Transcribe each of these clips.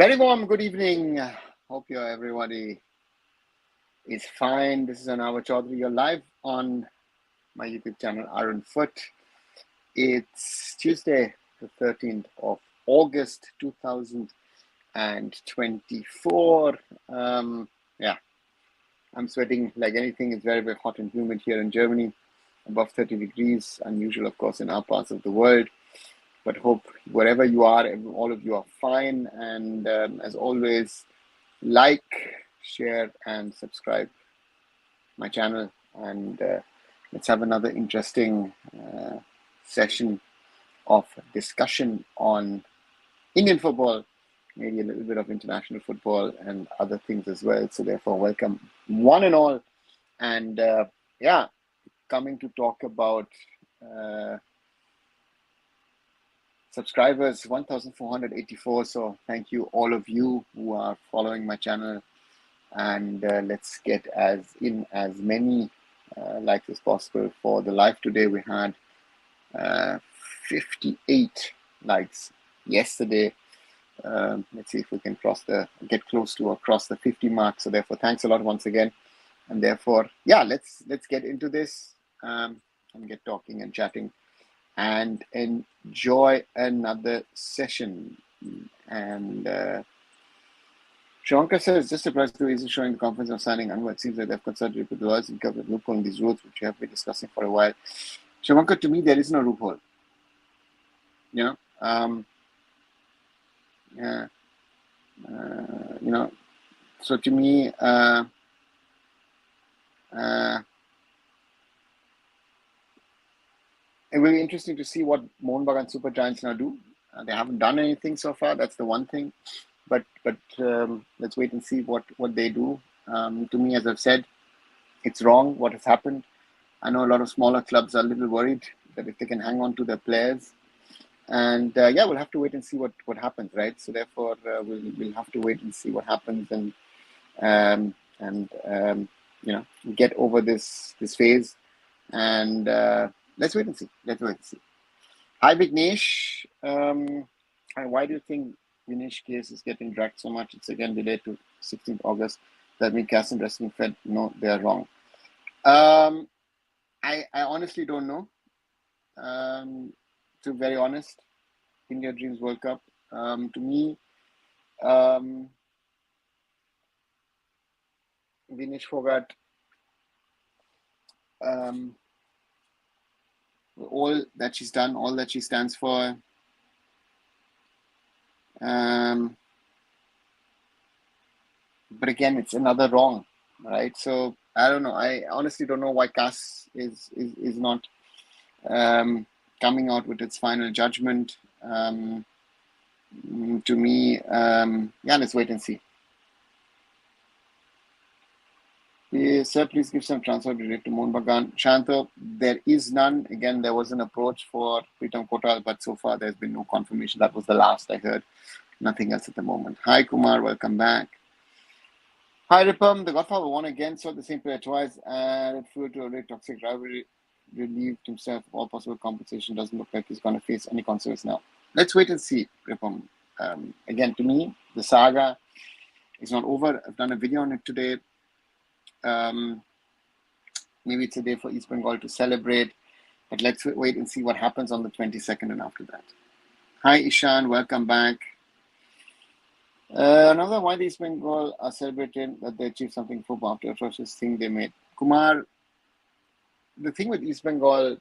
Very warm good evening. Hope everybody is fine. This is Anwar Ali. You're live on my YouTube channel, arunfoot. It's Tuesday, the 13th of August, 2024. Yeah, I'm sweating like anything. It's very, very hot and humid here in Germany, above 30 degrees, unusual, of course, in our parts of the world. But hope wherever you are, all of you are fine. And as always, like, share, and subscribe my channel. And let's have another interesting session of discussion on Indian football, maybe a little bit of international football and other things as well. So therefore, welcome one and all. And yeah, coming to talk about subscribers, 1,484. So thank you all of you who are following my channel, and let's get as many likes as possible. For the live today, we had 58 likes yesterday. Let's see if we can get close to or cross the 50 mark. So therefore, thanks a lot once again. And therefore, yeah, let's get into this and get talking and chatting and enjoy another session. And Shankar says, just surprised to is showing the confidence of signing Anwar. It seems like they've consulted with lawyers and covered loophole in these rules, which we have been discussing for a while. Shankar, to me, there is no loophole. You know, so to me, it will be interesting to see what Mohun Bagan Super Giants now do. They haven't done anything so far. That's the one thing. But let's wait and see what they do. To me, as I've said, it's wrong what has happened. I know a lot of smaller clubs are a little worried that if they can hang on to their players. And yeah, we'll have to wait and see what happens, right? So therefore, we'll have to wait and see what happens and get over this phase. And let's wait and see. Hi, Vignesh. Why do you think Vignesh case is getting dragged so much? It's again delayed to 16th August. That means Cass and Wrestling Fed, no, they are wrong. I honestly don't know. To be very honest, India Dreams World Cup. To me, Vinesh Fogart, all that she's done, all that she stands for. But again, it's another wrong, right? So I don't know. I honestly don't know why CAS is not coming out with its final judgment. To me, yeah, let's wait and see. Sir, please give some transfer related to Mohun Bagan. Shanto, there is none. Again, there was an approach for Pritam Kotal, but so far there's been no confirmation. That was the last I heard. Nothing else at the moment. Hi, Kumar. Welcome back. Hi, Ripam. The Godfather won again, so the same player twice, and it flew to a very toxic rivalry. Relieved himself of all possible compensation. Doesn't look like he's going to face any consequence now. Let's wait and see, Ripam. Again, to me, the saga is not over. I've done a video on it today. Maybe it's a day for East Bengal to celebrate, but let's wait and see what happens on the 22nd and after that. Hi, Ishan. Welcome back. Another why the East Bengal are celebrating that they achieved something football after a atrocious thing they made. Kumar, the thing with East Bengal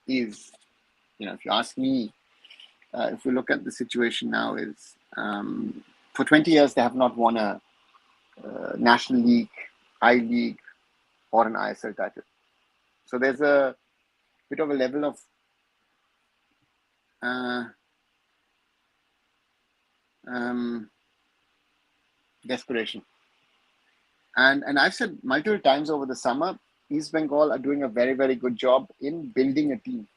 is, if you ask me, if we look at the situation now, is for 20 years they have not won a National League, I-League, or an ISL title. So there's a bit of a level of desperation. And I've said multiple times over the summer, East Bengal are doing a very, very good job in building a team.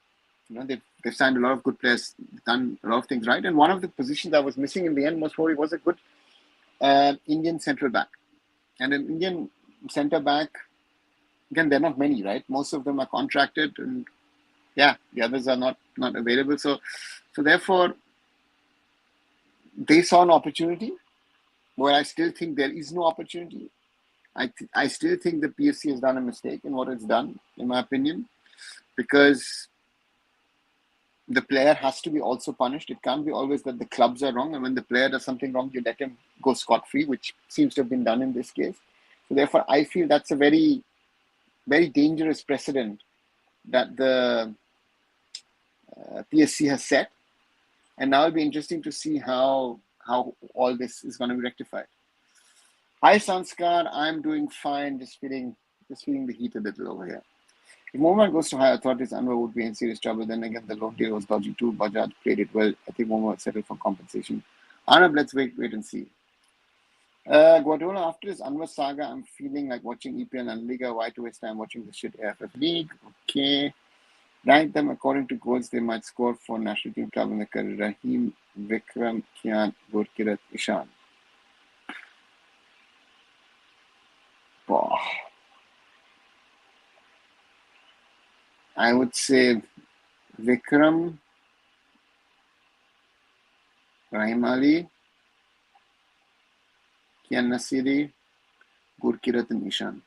They've signed a lot of good players, done a lot of things right. And one of the positions that was missing in the end most probably was a good Indian central back. And an Indian center back, again, they're not many, right? Most of them are contracted, and yeah, the others are not available. So therefore, they saw an opportunity where I still think there is no opportunity. I still think the PSC has done a mistake in what it's done, in my opinion, because the player has to be also punished. It can't be always that the clubs are wrong, and when the player does something wrong, you let him go scot-free, which seems to have been done in this case. So therefore, I feel that's a very, very dangerous precedent that the PSC has set. And now it'll be interesting to see how all this is going to be rectified. Hi, Sanskar. I'm doing fine. Just feeling the heat a little over here. If Mohun goes to higher authorities, Anwar would be in serious trouble. Then again, the loan deal was dodgy too. Bajaj played it well. I think Mohun would settle for compensation. Arnab, let's wait and see. Guardiola, after this Anwar saga, I'm feeling like watching EPL and Liga. Why to waste time watching the shit AFF League? Okay. Rank them according to goals they might score for national team club in the career. Rahim, Vikram, Kian, Gurkirat, Ishan. Oh. I would say Vikram, Rahim Ali, Kian Nasiri, Gurkirat, and Ishan.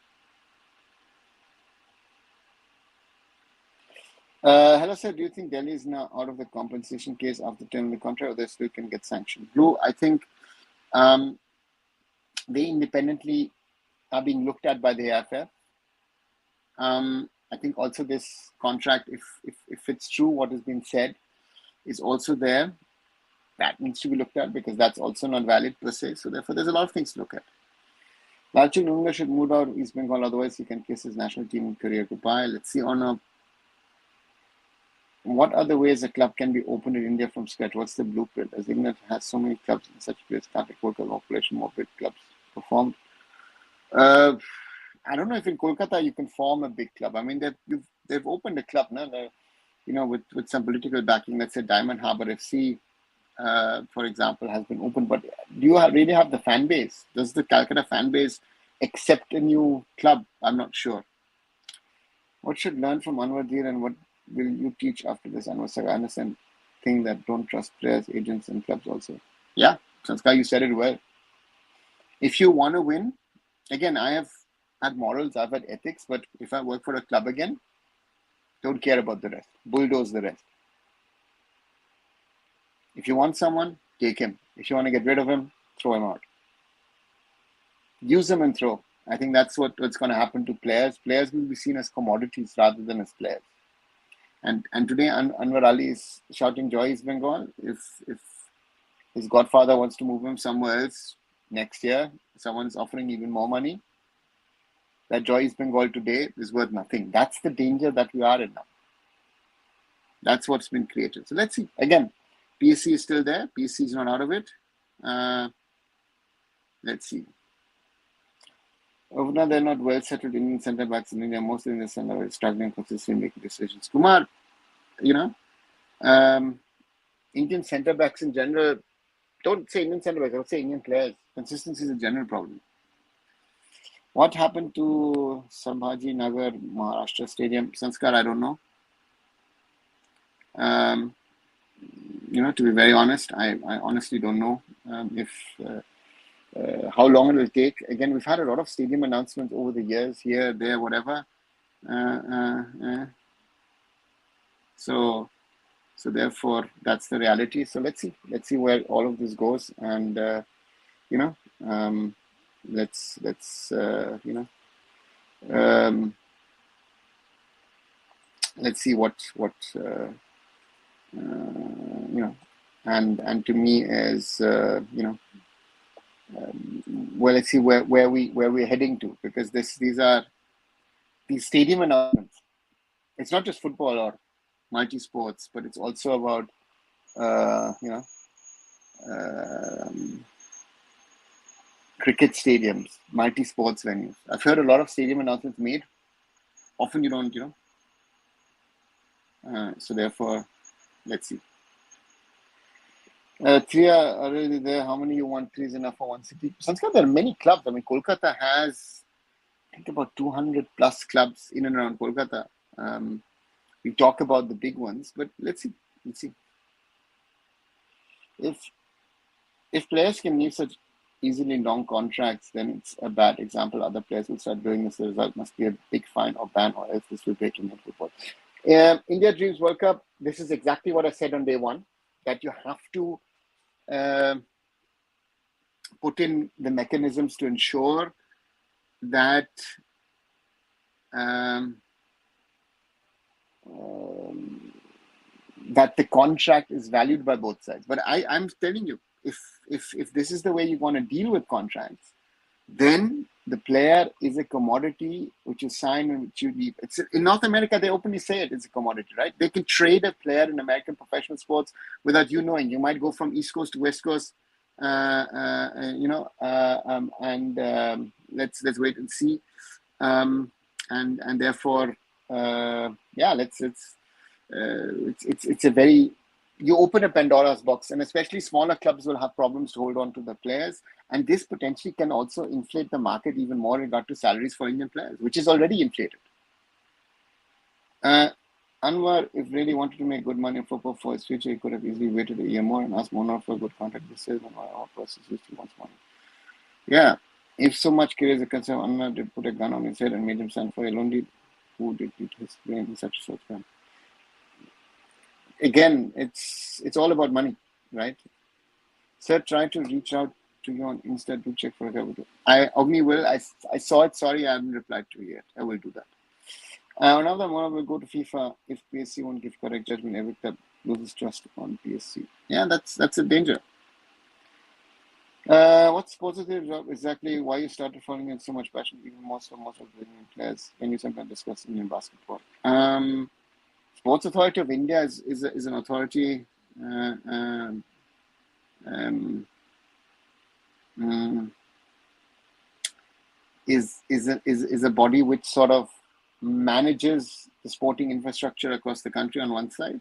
Hello, sir. Do you think Delhi is now out of the compensation case after term of the contract, or they still can get sanctioned? Blue, I think they independently are being looked at by the AIFF. I think also this contract, if it's true what has been said, is also there. That needs to be looked at because that's also not valid per se. So therefore, there's a lot of things to look at. Lalchuk Nunga should move out of East Bengal, otherwise he can kiss his national team career goodbye. Let's see on what other ways a club can be opened in India from scratch? What's the blueprint? As England has so many clubs in such place, can't a Kolkata population more big clubs performed? I don't know if in Kolkata you can form a big club. I mean, they've opened a club, no? With some political backing. Let's say Diamond Harbour FC, for example, has been opened. But do you really have the fan base? Does the Calcutta fan base accept a new club? I'm not sure. What should learn from Anwar Deer and what will you teach after this Anwar saga? I understand thing that don't trust players, agents, and clubs also. Yeah, Sanskar, you said it well. If you want to win, again, I have had morals, I've had ethics, but if I work for a club again, don't care about the rest. Bulldoze the rest. If you want someone, take him. If you want to get rid of him, throw him out. Use him and throw. I think that's what's going to happen to players. Players will be seen as commodities rather than as players. And today Anwar Ali is shouting joy East Bengal. If his godfather wants to move him somewhere else next year, someone's offering even more money, that joy East Bengal today is worth nothing. That's the danger that we are in now. That's what's been created. So let's see. Again, PSC is still there. PSC is not out of it. Let's see. Over now, they're not well settled Indian centre backs in India. Most Indian centre backs struggling consistently making decisions. Kumar, Indian centre backs in general, don't say Indian centre backs, I would say Indian players. Consistency is a general problem. What happened to Sambhaji Nagar Maharashtra Stadium? Sanskar, I don't know. To be very honest, I honestly don't know how long it will take. Again, we've had a lot of stadium announcements over the years, here, there, whatever. So therefore, that's the reality. So let's see where all of this goes, and let's see what and to me is well, let's see where we're heading to, because these stadium announcements. It's not just football or multi-sports, but it's also about cricket stadiums, multi-sports venues. I've heard a lot of stadium announcements made. Often you don't, so therefore, let's see. Three are already there. How many you want? Three is enough for one city. Sanskar, there are many clubs. I mean, Kolkata has, I think, about 200 plus clubs in and around Kolkata. We talk about the big ones, but let's see. If players can leave such easily long contracts, then it's a bad example. Other players will start doing this. The result must be a big fine or ban, or else this will break Indian football. India Dreams World Cup, this is exactly what I said on day one, that you have to put in the mechanisms to ensure that that the contract is valued by both sides. But I'm telling you, if this is the way you want to deal with contracts, then the player is a commodity which is signed and which you need. It's in North America, they openly say it's a commodity, right? They can trade a player in American professional sports without you knowing. You might go from East Coast to West Coast, let's wait and see, and therefore, it's a very, you open a Pandora's box, and especially smaller clubs will have problems to hold on to the players, and this potentially can also inflate the market even more in regard to salaries for Indian players, which is already inflated. Anwar, if really wanted to make good money in football for his future, he could have easily waited a year more and asked Mohun for a good contract this season. Our process is he wants money. Yeah, if so much career is a concern, Anwar did put a gun on his head and made him stand for Elondi, who did beat his brain in such a short time. Again, it's all about money, right? Sir, try to reach out to you on Insta to check for it. Ogni will. I saw it. Sorry, I haven't replied to you yet. I will do that. Another one will go to FIFA if PSC won't give correct judgment. Every club loses trust on PSC. Yeah, that's a danger. What's positive exactly? Why you started following it so much passion, even more so most of the Indian players? Can you sometimes discuss Indian basketball? Sports Authority of India is an authority. Is a body which sort of manages the sporting infrastructure across the country on one side,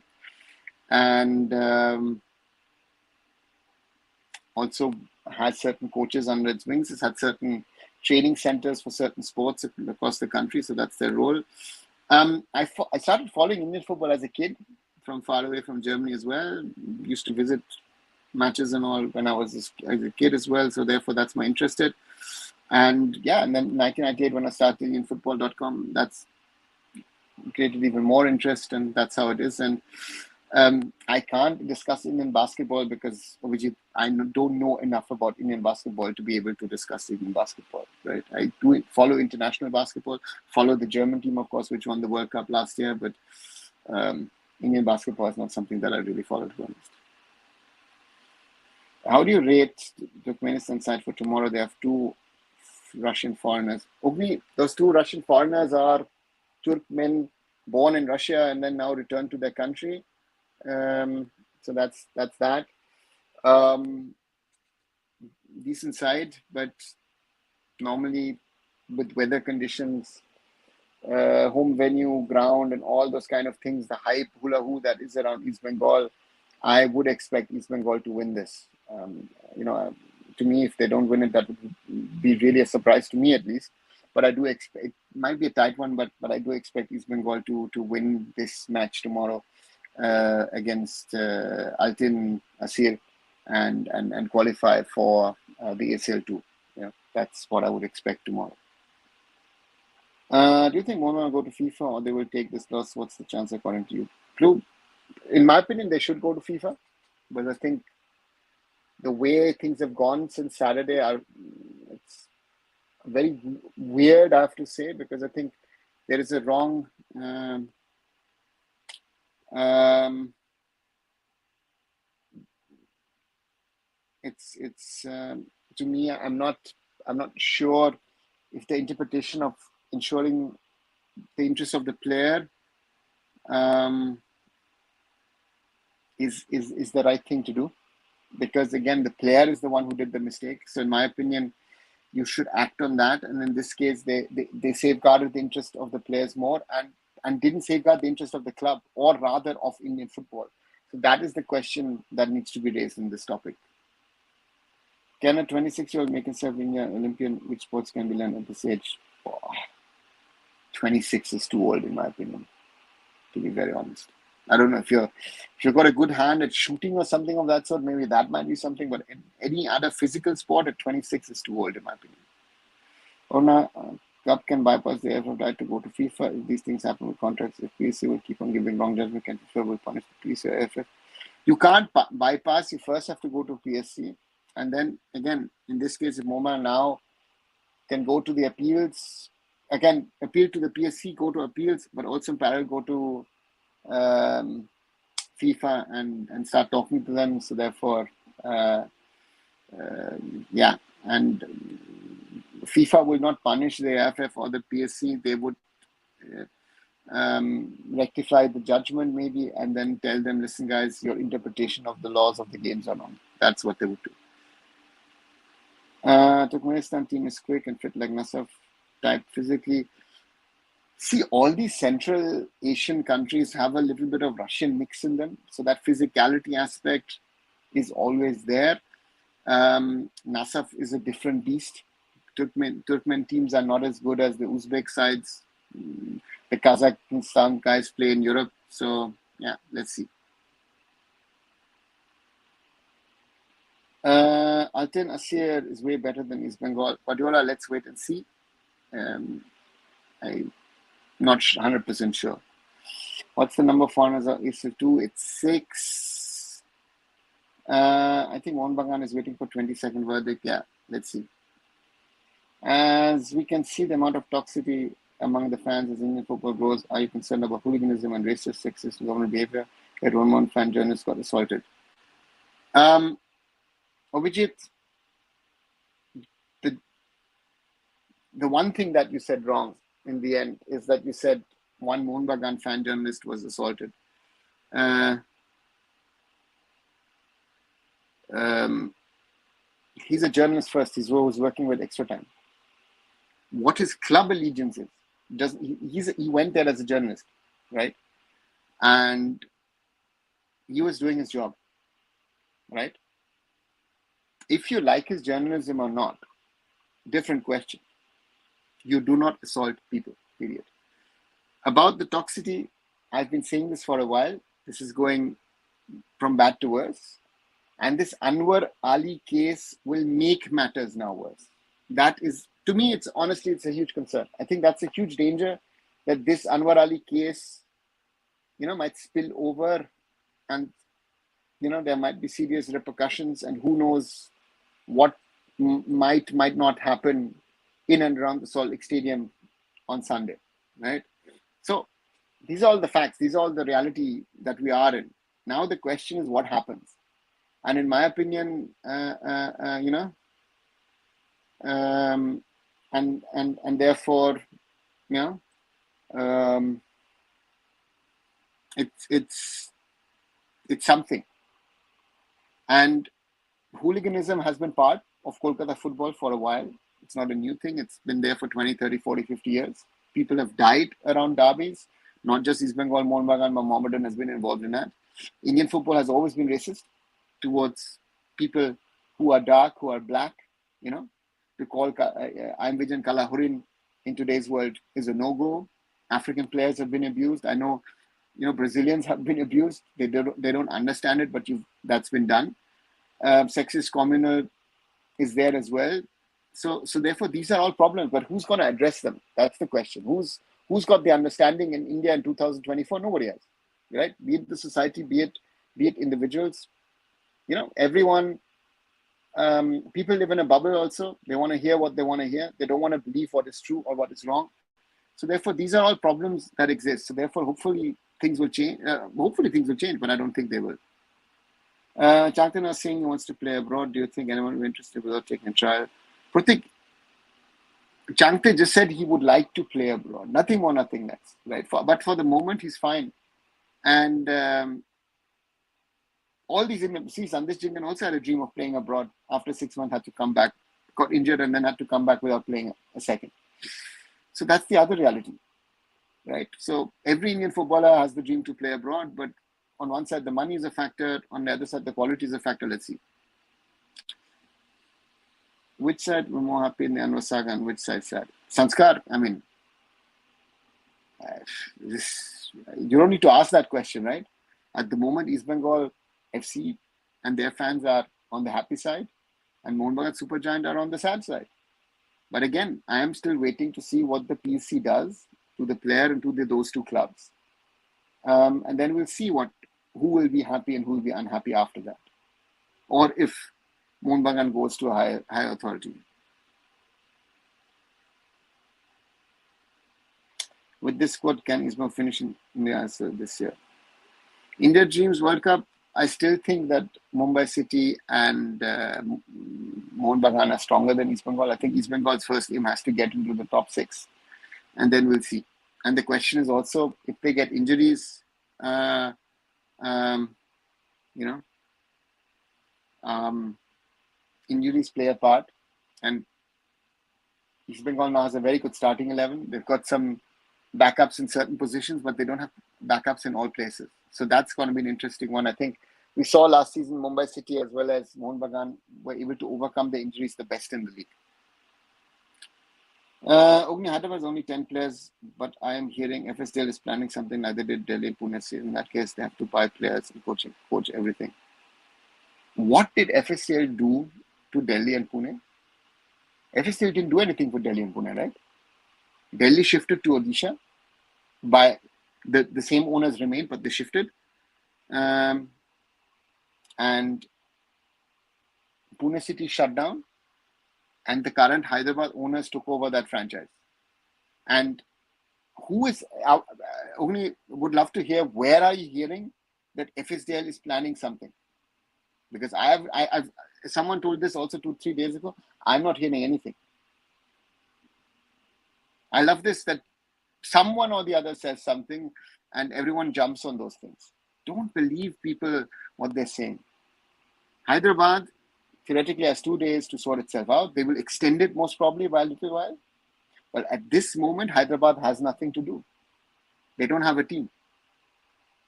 and also has certain coaches under its wings. It's had certain training centers for certain sports across the country, so that's their role. I started following Indian football as a kid from far away from Germany as well. Used to visit matches and all when I was as a kid as well, so therefore that's my interest. And yeah, and then 1998 when I started IndianFootball.com, that's created even more interest, and that's how it is. And I can't discuss Indian basketball because obviously I don't know enough about Indian basketball to be able to discuss Indian basketball, right? I do follow international basketball, follow the German team, of course, which won the World Cup last year, but Indian basketball is not something that I really follow, to be honest. How do you rate Turkmenistan side for tomorrow? They have two Russian foreigners. Ogni, those two Russian foreigners are Turkmen born in Russia and then now returned to their country. So that's that. Decent side, but normally with weather conditions, home venue, ground, and all those kind of things, the hype, hula hoo that is around East Bengal, I would expect East Bengal to win this. To me, if they don't win it, that would be really a surprise to me at least. But I do expect, it might be a tight one, but I do expect East Bengal to win this match tomorrow against Altin Asir and qualify for the ACL2. Yeah, that's what I would expect tomorrow. Do you think Mohun will go to FIFA or they will take this loss? What's the chance according to you? In my opinion, they should go to FIFA, but I think the way things have gone since Saturday it's very weird, I have to say, because I think there is a wrong to me, I'm not sure if the interpretation of ensuring the interest of the player is the right thing to do, because again, the player is the one who did the mistake. So in my opinion, you should act on that, and in this case they safeguarded the interest of the players more and didn't safeguard the interest of the club, or rather of Indian football. So that is the question that needs to be raised in this topic. Can a 26-year-old make himself Indian Olympian? Which sports can be learned at this age? 26 is too old, in my opinion, to be very honest. I don't know if you've got a good hand at shooting or something of that sort, maybe that might be something. But in any other physical sport at 26 is too old, in my opinion. Or now, Cup can bypass the AFF right to go to FIFA if these things happen with contracts. If PSC will keep on giving wrong judgment, can FIFA will punish the PSC or AFF? You can't bypass. You first have to go to PSC, and then again, in this case, if MoMA now can go to the appeals, again appeal to the PSC, go to appeals, but also in parallel go to FIFA and start talking to them. So therefore, yeah, and FIFA will not punish the AFF or the PSC. They would rectify the judgment maybe, and then tell them, listen guys, your interpretation of the laws of the games are wrong. That's what they would do. Turkmenistan team is quick and fit like Nasaf type physically. See, all these Central Asian countries have a little bit of Russian mix in them. So that physicality aspect is always there. Nasaf is a different beast. Turkmen teams are not as good as the Uzbek sides. The Kazakhstan guys play in Europe. So, yeah, let's see. Alten Asir is way better than East Bengal. Guardiola, let's wait and see. I'm not 100% sure. What's the number of foreigners? Is it 2? It's 6. I think Mohun Bagan is waiting for 22nd verdict. Yeah, let's see. As we can see the amount of toxicity among the fans as Indian football grows, are you concerned about hooliganism and racist, sexist government behavior? A Roman fan journalist got assaulted. Abhijit, the one thing that you said wrong in the end is that you said one Mohun Bagan fan journalist was assaulted. He's a journalist first. He's always working with extra time. What his club allegiance is, he went there as a journalist, right? And he was doing his job, right? If you like his journalism or not, different question. You do not assault people, period. About the toxicity, I've been saying this for a while. This is going from bad to worse. And this Anwar Ali case will make matters now worse. That is, to me, it's a huge concern. I think that's a huge danger that this Anwar Ali case, might spill over and, there might be serious repercussions, and who knows what might not happen in and around the Salt Lake Stadium on Sunday, right? So these are all the facts. These are all the reality that we are in. Now the question is what happens. And in my opinion, and therefore, it's something. And hooliganism has been part of Kolkata football for a while. It's not a new thing. It's been there for 20, 30, 40, 50 years. People have died around derbies. Not just East Bengal, Mohun Bagan, but Mohammedan has been involved in that. Indian football has always been racist towards people who are dark, who are black. To call I'm Vijan Kalahurin in today's world is a no-go. African players have been abused. I know, Brazilians have been abused. They don't understand it, but that's been done. Sexist, communal is there as well. So therefore, these are all problems. But who's going to address them? That's the question. Who's got the understanding in India in 2024? Nobody has, right? Be it the society, be it individuals. Everyone. People live in a bubble also. They want to hear what they want to hear. They don't want to believe what is true or what is wrong. So therefore, these are all problems that exist. So therefore, hopefully things will change. But I don't think they will. Changte was saying he wants to play abroad. Do you think anyone will be interested without taking a trial? Pratik, Changte just said he would like to play abroad. Nothing more, nothing less. Right? But for the moment, he's fine. And all these Indians, see, Sandesh Jingan also had a dream of playing abroad. After 6 months, had to come back, got injured, and then had to come back without playing a second. So that's the other reality, right? So every Indian footballer has the dream to play abroad, but on one side, the money is a factor. On the other side, the quality is a factor. Let's see. Which side were more happy in the Anwar saga and which side sad? Sanskar, I mean, you don't need to ask that question, right? At the moment, East Bengal FC and their fans are on the happy side, and Mohun Bagan Supergiant are on the sad side. But again, I am still waiting to see what the PSC does to the player and to those two clubs. And then we'll see who will be happy and who will be unhappy after that. Or if Mohun Bagan goes to a higher authority. With this squad, can Ismail finish in the answer this year? India Dreams World Cup, I still think that Mumbai City and Mohun Bagan are stronger than East Bengal. I think East Bengal's first aim has to get into the top 6. And then we'll see. And the question is also, if they get injuries, injuries play a part. And East Bengal now has a very good starting 11. They've got some backups in certain positions, but they don't have backups in all places. So that's going to be an interesting one. I think we saw last season Mumbai City as well as Mohun Bagan were able to overcome the injuries the best in the league. Ogni Hyderabad is only 10 players, but I am hearing FSDL is planning something neither did Delhi and Pune. In that case, they have to buy players and coach everything. What did FSDL do to Delhi and Pune? FSDL didn't do anything for Delhi and Pune, right? Delhi shifted to Odisha. By the same owners remained, but they shifted. And Pune City shut down. And the current Hyderabad owners took over that franchise. And who is, only would love to hear, where are you hearing that FSDL is planning something? Because I've someone told this also 2-3 days ago. I'm not hearing anything. I love this, that someone or the other says something and everyone jumps on those things. Don't believe people, what they're saying. Hyderabad theoretically has 2 days to sort itself out. They will extend it most probably by a little while. But at this moment, Hyderabad has nothing to do. They don't have a team,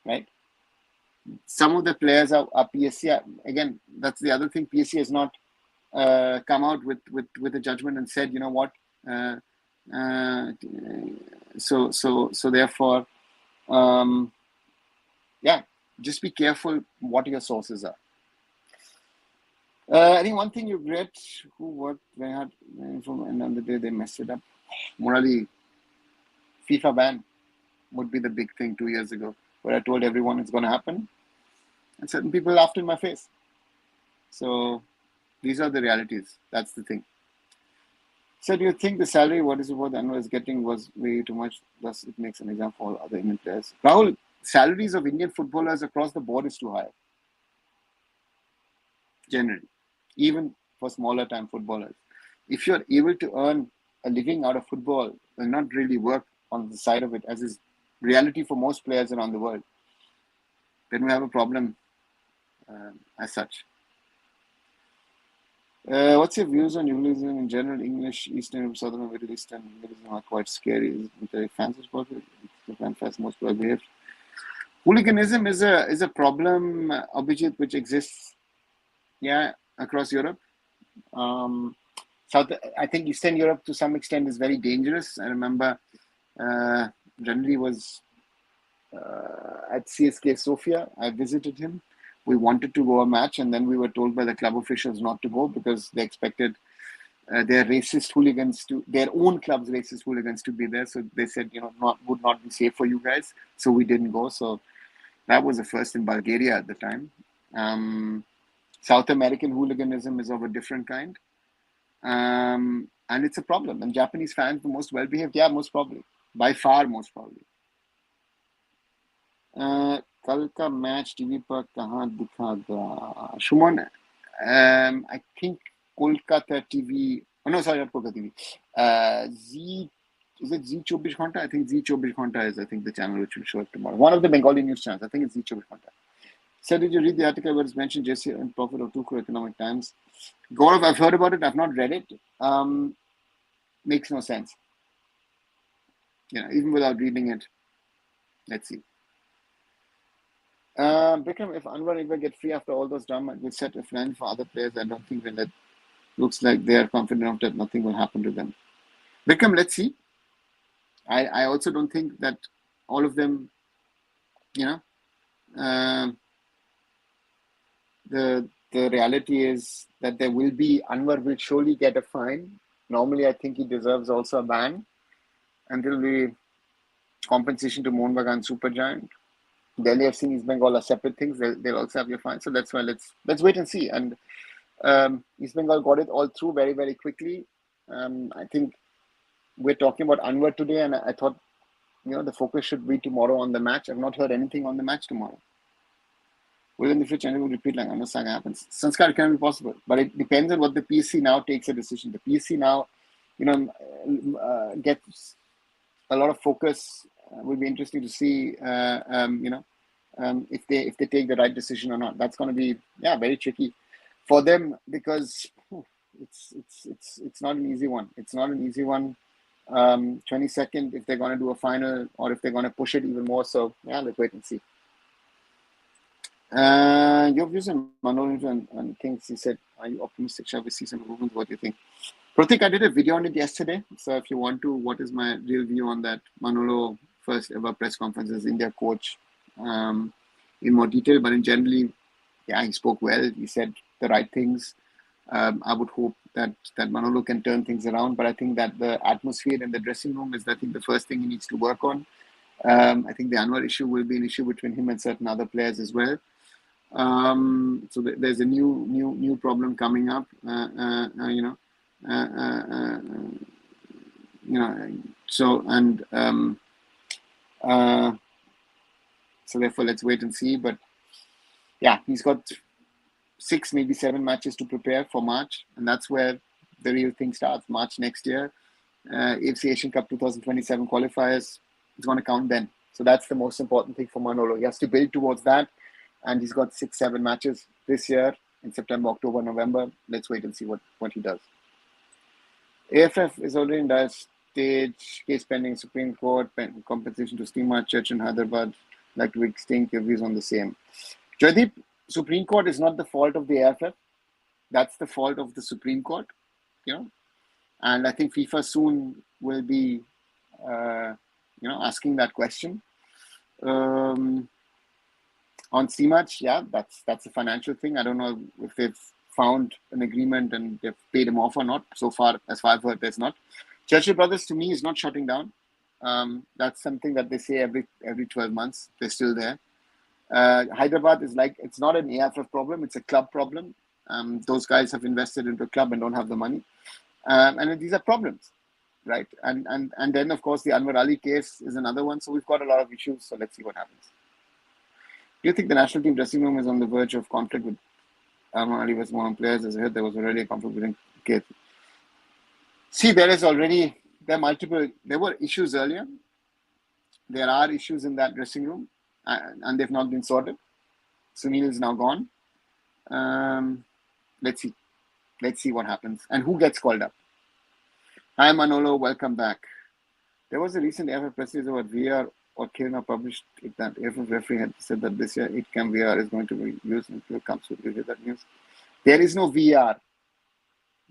right? Some of the players are PSC. Again, that's the other thing. PSC has not come out with a judgment and said, you know what? So therefore, just be careful what your sources are. I think one thing you regret, who worked very hard, and on the day they messed it up. Morally, FIFA ban would be the big thing 2 years ago, where I told everyone it's going to happen, and certain people laughed in my face. So these are the realities. That's the thing. So do you think the salary, what Anwar is getting, was way too much? Thus, it makes an example for other Indian players. Rahul, salaries of Indian footballers across the board is too high. Generally, even for smaller time footballers. If you're able to earn a living out of football, will not really work on the side of it, as is reality for most players around the world, then we have a problem as such. What's your views on Englism in general? English, Eastern, Southern, and Middle Eastern Englism are quite scary. The fans are most well behaved. Hooliganism is a problem, Abhijit, which exists, across Europe. I think Eastern Europe to some extent is very dangerous. I remember Randy was at CSK Sofia. I visited him. We wanted to go a match, and then we were told by the club officials not to go because they expected their racist hooligans their own club's racist hooligans to be there. So they said, would not be safe for you guys. So we didn't go. So that was the first in Bulgaria at the time. South American hooliganism is of a different kind. And it's a problem. And Japanese fans, the most well-behaved, most probably. By far, most probably. कल का match TV पर कहाँ दिखागा? Shumon, I think Kolkata TV. Oh no, sorry, not Kolkata TV. Is it Z 24 Ghanta? I think Z 24 Ghanta is the channel which will show it tomorrow. One of the Bengali news channels. I think it's Z 24 Ghanta. So did you read the article where it's mentioned JC and profit of 2 crore Economic Times? Gaurav, I've heard about it. I've not read it. Makes no sense. Even without reading it. Let's see. Bikram, if Anwar ever get free after all those drama, it will set a plan for other players. I don't think that looks like they are confident that nothing will happen to them. Bikram, let's see. I also don't think that all of them, Um the reality is that Anwar will surely get a fine. Normally, I think he deserves also a ban, and there will be compensation to Mohun Bagan Supergiant. Delhi FC and East Bengal are separate things. They'll also have your fine. So that's why let's wait and see. And East Bengal got it all through very, very quickly. I think we're talking about Anwar today, and I thought, the focus should be tomorrow on the match. I've not heard anything on the match tomorrow. Within the future, will repeat like another saga happens. Sanskar can be possible, but it depends on what the PSC now takes a decision. The PSC now, gets a lot of focus. Will be interesting to see, if they take the right decision or not. That's going to be very tricky for them, because it's not an easy one. It's not an easy one. 22nd, if they're going to do a final, or if they're going to push it even more. So let's wait and see. Your views on Manolo and things. He said, are you optimistic? Shall we see some improvements? What do you think? Pratik, I did a video on it yesterday. So if you want to, what is my real view on that Manolo first ever press conference as India coach, in more detail, but in generally, he spoke well. He said the right things. I would hope that Manolo can turn things around, but I think that the atmosphere in the dressing room is, I think, the first thing he needs to work on. I think the Anwar issue will be an issue between him and certain other players as well. So there's a new problem coming up. So therefore, let's wait and see. But he's got 6, maybe 7 matches to prepare for March, and that's where the real thing starts. March next year, AFC Asian Cup 2027 qualifiers. It's going to count then. So that's the most important thing for Manolo. He has to build towards that, and he's got 6, 7 matches this year in September, October, November. Let's wait and see what he does. AFF is already in dire stage. Case pending Supreme Court. Compensation to Steamer Church in Hyderabad. Like to extinct your views on the same. Jaideep, Supreme Court is not the fault of the AFF. That's the fault of the Supreme Court. And I think FIFA soon will be, asking that question. On C-Match, that's a financial thing. I don't know if they've found an agreement and they've paid him off or not. So far, as far as I've heard, there's not. Churchill Brothers, to me, is not shutting down. That's something that they say every 12 months. They're still there. Hyderabad is it's not an AFF problem. It's a club problem. Those guys have invested into a club and don't have the money. And these are problems, right? And then, of course, the Anwar Ali case is another one. So we've got a lot of issues. So let's see what happens. Do you think the national team dressing room is on the verge of conflict with Anwar Ali was one of players? As I heard, there was already a conflict between case. See, there were issues earlier. There are issues in that dressing room, and they've not been sorted. Sunil is now gone. Let's see. Let's see what happens and who gets called up. Hi, Manolo. Welcome back. There was a recent AFF press release about VR or Kirna published that AFF referee had said that this year 8-cam VR is going to be used and it comes with that news. There is no VR.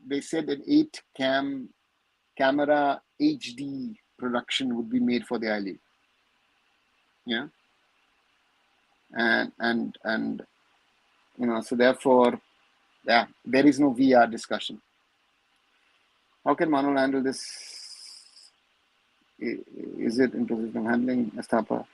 They said an 8-cam camera HD production would be made for the I-League. And so therefore, there is no VR discussion. How can Manolo handle this? Is it in position of handling Estapa?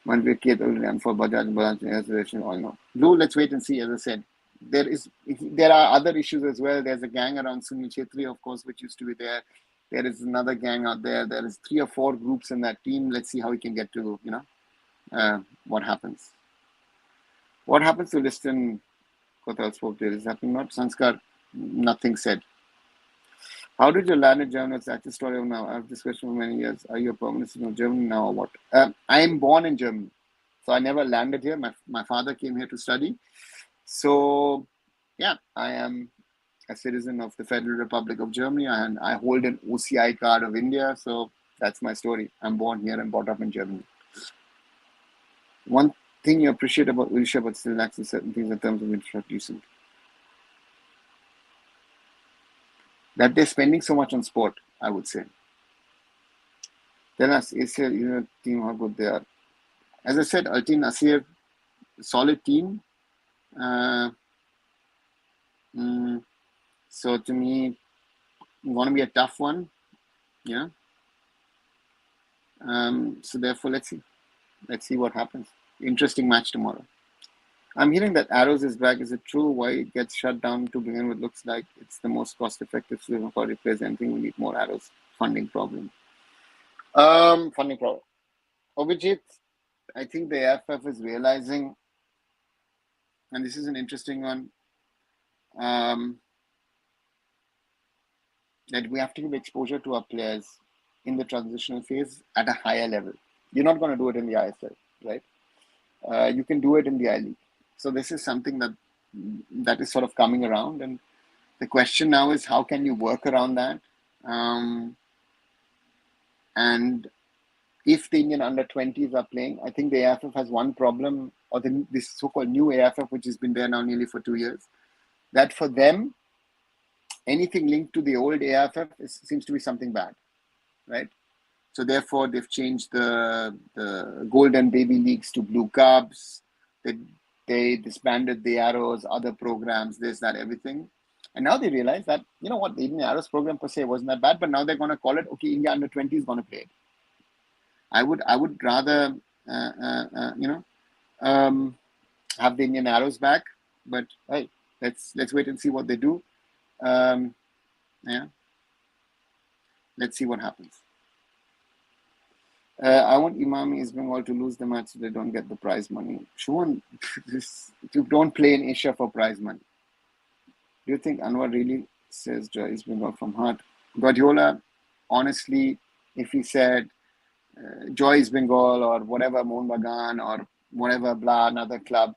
One way Kate already ran for Bajaj reservation or no? Blue, let's wait and see. As I said, there are other issues as well. There's a gang around Sunil Chetri, of course, which used to be there. There is another gang out there. There is 3 or 4 groups in that team. Let's see how we can get to, what happens. What happens to Liston Kothal spoke to? Is happening not? Sanskar, nothing said. How did you land in Germany? It's actually story of now. I have this question for many years. Are you a permanent citizen of Germany now or what? I am born in Germany. So I never landed here. My father came here to study. So, I am a citizen of the Federal Republic of Germany and I hold an OCI card of India. So that's my story. I'm born here and brought up in Germany. One thing you appreciate about Wilshire but still lacks in certain things in terms of introducing. That they're spending so much on sport, I would say. Tell us, is your team how good they are? As I said, Altin Nasir, solid team. So to me, going to be a tough one. Yeah. So therefore, let's see. Let's see what happens. Interesting match tomorrow. I'm hearing that Arrows is back. Is it true? Why it gets shut down to begin with? Looks like it's the most cost-effective solution for replace anything. We need more Arrows. Funding problem. Funding problem. Abhijit, I think the AFF is realizing, and this is an interesting one, that we have to give exposure to our players in the transitional phase at a higher level. You're not going to do it in the ISL, right? You can do it in the I-League. So this is something that is sort of coming around, and the question now is how can you work around that? And if the Indian under-20s are playing, I think the AFF has one problem, or this so-called new AFF, which has been there now nearly for 2 years, that for them, anything linked to the old AFF seems to be something bad, right? So therefore, they've changed the Golden Baby Leagues to Blue Cubs. They disbanded the Arrows, other programs, this, that, everything. And now they realize that, you know what, the Indian Arrows program per se wasn't that bad, but now they're going to call it, okay, India under-20 is going to play it. I would rather, have the Indian Arrows back, but hey, let's wait and see what they do. Yeah, let's see what happens. I want Imami East Bengal to lose the match so they don't get the prize money. Shubhan, you don't play in Asia for prize money. Do you think Anwar really says East Bengal from heart? Guardiola, honestly, if he said Joy East Bengal or whatever, Mohun Bagan or whatever, blah, another club,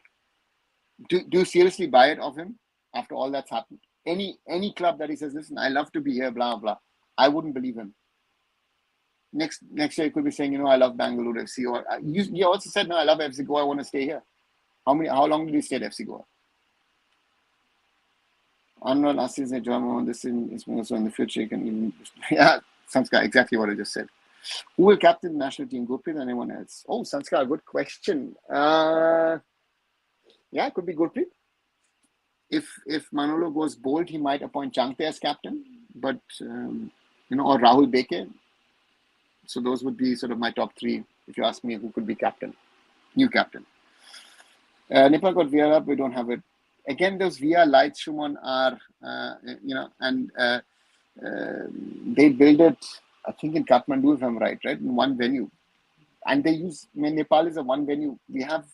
do you seriously buy it of him after all that's happened? Any club that he says, listen, I love to be here, blah, blah, I wouldn't believe him. Next year, he could be saying, I love Bangalore FC. Or you also said, no, I love FC Goa. I want to stay here. How long did you stay at FC Goa? Anwar asks a drama on this is also in the future. You can even, yeah, Sanskar, exactly what I just said. Who will captain the national team, Gurpreet or anyone else? Oh, Sanskar, good question. Yeah, it could be Gurpreet. If Manolo goes bold, he might appoint Changte as captain, but or Rahul Beke. So those would be sort of my top three, if you ask me who could be captain, new captain. Nepal got VR up, we don't have it. Again, those VR lights, Shumon, are, and they build it, I think in Kathmandu, if I'm right, in one venue. And they use, Nepal is a one venue. We have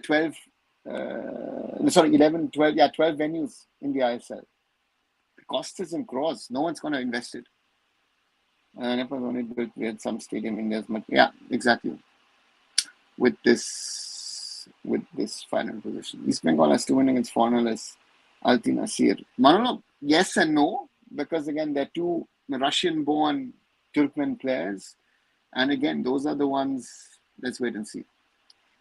12 venues in the ISL. The cost is in crores. No one's going to invest it. Nepal only built with some stadium in there. Yeah, exactly. With this final position, East Bengal has two winning its finalists, Alti Nasir. Manolo, yes and no, because again they're two Russian-born Turkmen players, and again those are the ones. Let's wait and see.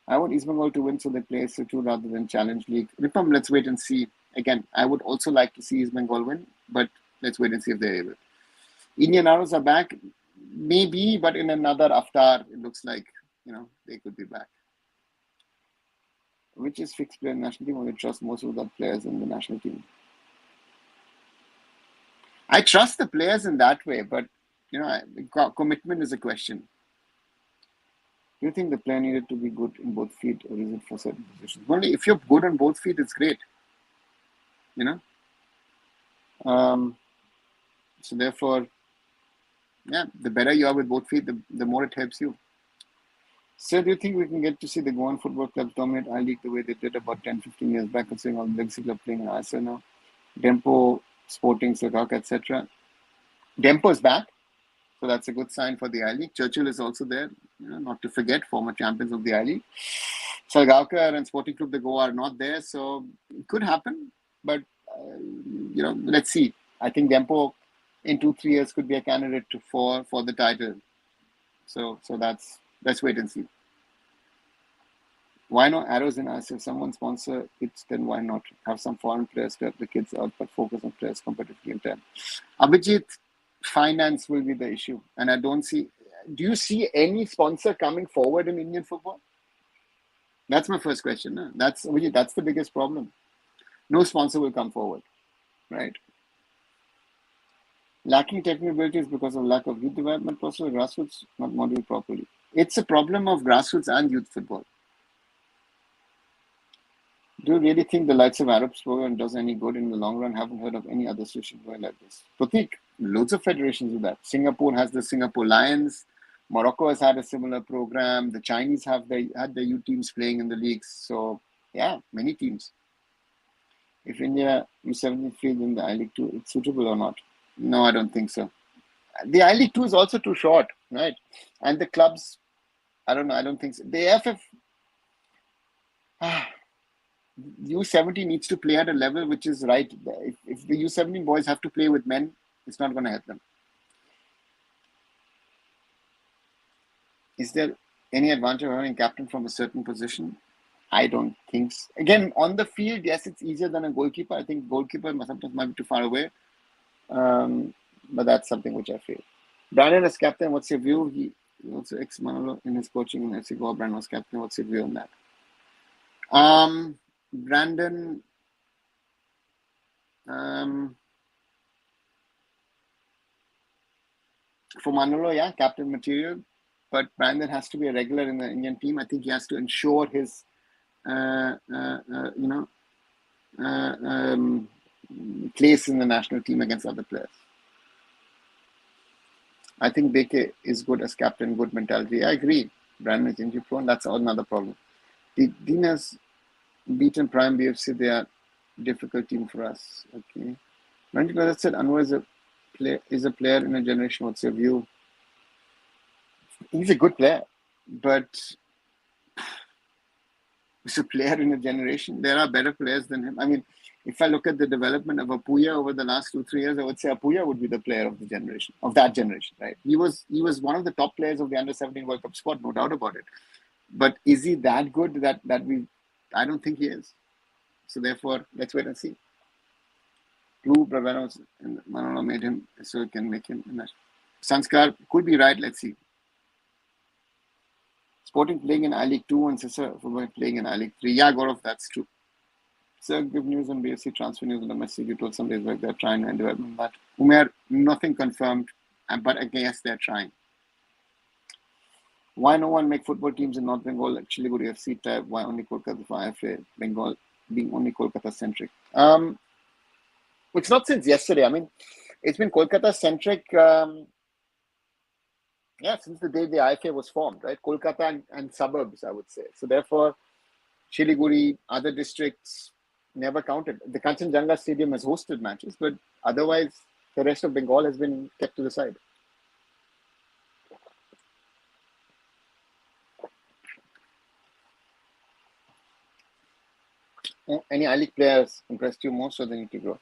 I want East Bengal to win, so they play S2 rather than Challenge League. Ripam, let's wait and see. Again, I would also like to see East Bengal win, but let's wait and see if they're able. Indian Arrows are back, maybe, but in another avatar, it looks like, they could be back. Which is fixed player national team, or we trust most of the players in the national team? I trust the players in that way, but, commitment is a question. Do you think the player needed to be good in both feet, or is it for certain positions? Only if you're good on both feet, it's great. So therefore, yeah, the better you are with both feet, the more it helps you. So do you think we can get to see the Goan football clubs dominate I-League the way they did about 10-15 years back, considering all the legacy club playing in ISL now? Dempo, Sporting, Saga, etc. Dempo is back, so that's a good sign for the I-League. Churchill is also there, not to forget, former champions of the I-League. Salgaonkar and Sporting Club de Goa are not there, so it could happen, but, let's see. I think Dempo in 2-3 years could be a candidate for the title. So let's wait and see. Why not Arrows in us? If someone sponsor it, then why not have some foreign players to help the kids out, but focus on players competitively in time? Abhijit, finance will be the issue, and I don't see. Do you see any sponsor coming forward in Indian football? That's my first question. No? That's the biggest problem. No sponsor will come forward, right? Lacking technical abilities because of lack of youth development process, grassroots not modeled properly. It's a problem of grassroots and youth football. Do you really think the likes of Arabs program does any good in the long run? Haven't heard of any other solution going like this. Pratik, loads of federations do that. Singapore has the Singapore Lions. Morocco has had a similar program. The Chinese had their youth teams playing in the leagues. So, yeah, many teams. If India U17 feels in the I-League 2, it's suitable or not? No, I don't think so. The I-League 2 is also too short, right? And the clubs, I don't know, I don't think so. The AFF, U17 needs to play at a level which is right. If the U17 boys have to play with men, it's not going to help them. Is there any advantage of having captain from a certain position? I don't think so. Again, on the field, yes, it's easier than a goalkeeper. I think goalkeeper sometimes might be too far away. But that's something which I feel. Brandon as captain, what's your view? He also ex-Manolo in his coaching in FC Goa. Brandon was captain. What's your view on that? Brandon, for Manolo, yeah, captain material. But Brandon has to be a regular in the Indian team. I think he has to ensure his, place in the national team against other players. I think Beke is good as captain, good mentality. I agree. Brandon is injury prone. That's another problem. Dean has beaten Prime BFC. They are a difficult team for us. Okay. Randy Brother said Anwar is a player in a generation. What's your view? He's a good player, but he's a player in a generation. There are better players than him. I mean, if I look at the development of Apuya over the last 2-3 years, I would say Apuya would be the player of the generation, of that generation, right? He was one of the top players of the Under-17 World Cup squad, no doubt about it. But is he that good I don't think he is. So therefore, let's wait and see. Blue Bravanos and Manolo made him so it can make him a national. Sanskar could be right, let's see. Sporting playing in I-League 2 and Sissa football playing in I-League 3. Yeah, Gaurav, that's true. Sir, give news on BFC transfer news on the message. You told some days back they're trying and development that. Umair, nothing confirmed, but I guess they're trying. Why no one make football teams in North Bengal, actually good AFC type? Why only Kolkata for IFA? Bengal being only Kolkata centric? It's not since yesterday. I mean, it's been Kolkata centric. Since the day the IFA was formed, right? Kolkata and suburbs, I would say. So therefore, Shiliguri, other districts never counted. The Kanchenjunga Stadium has hosted matches, but otherwise, the rest of Bengal has been kept to the side. Any I-League players impressed you most or they need to grow?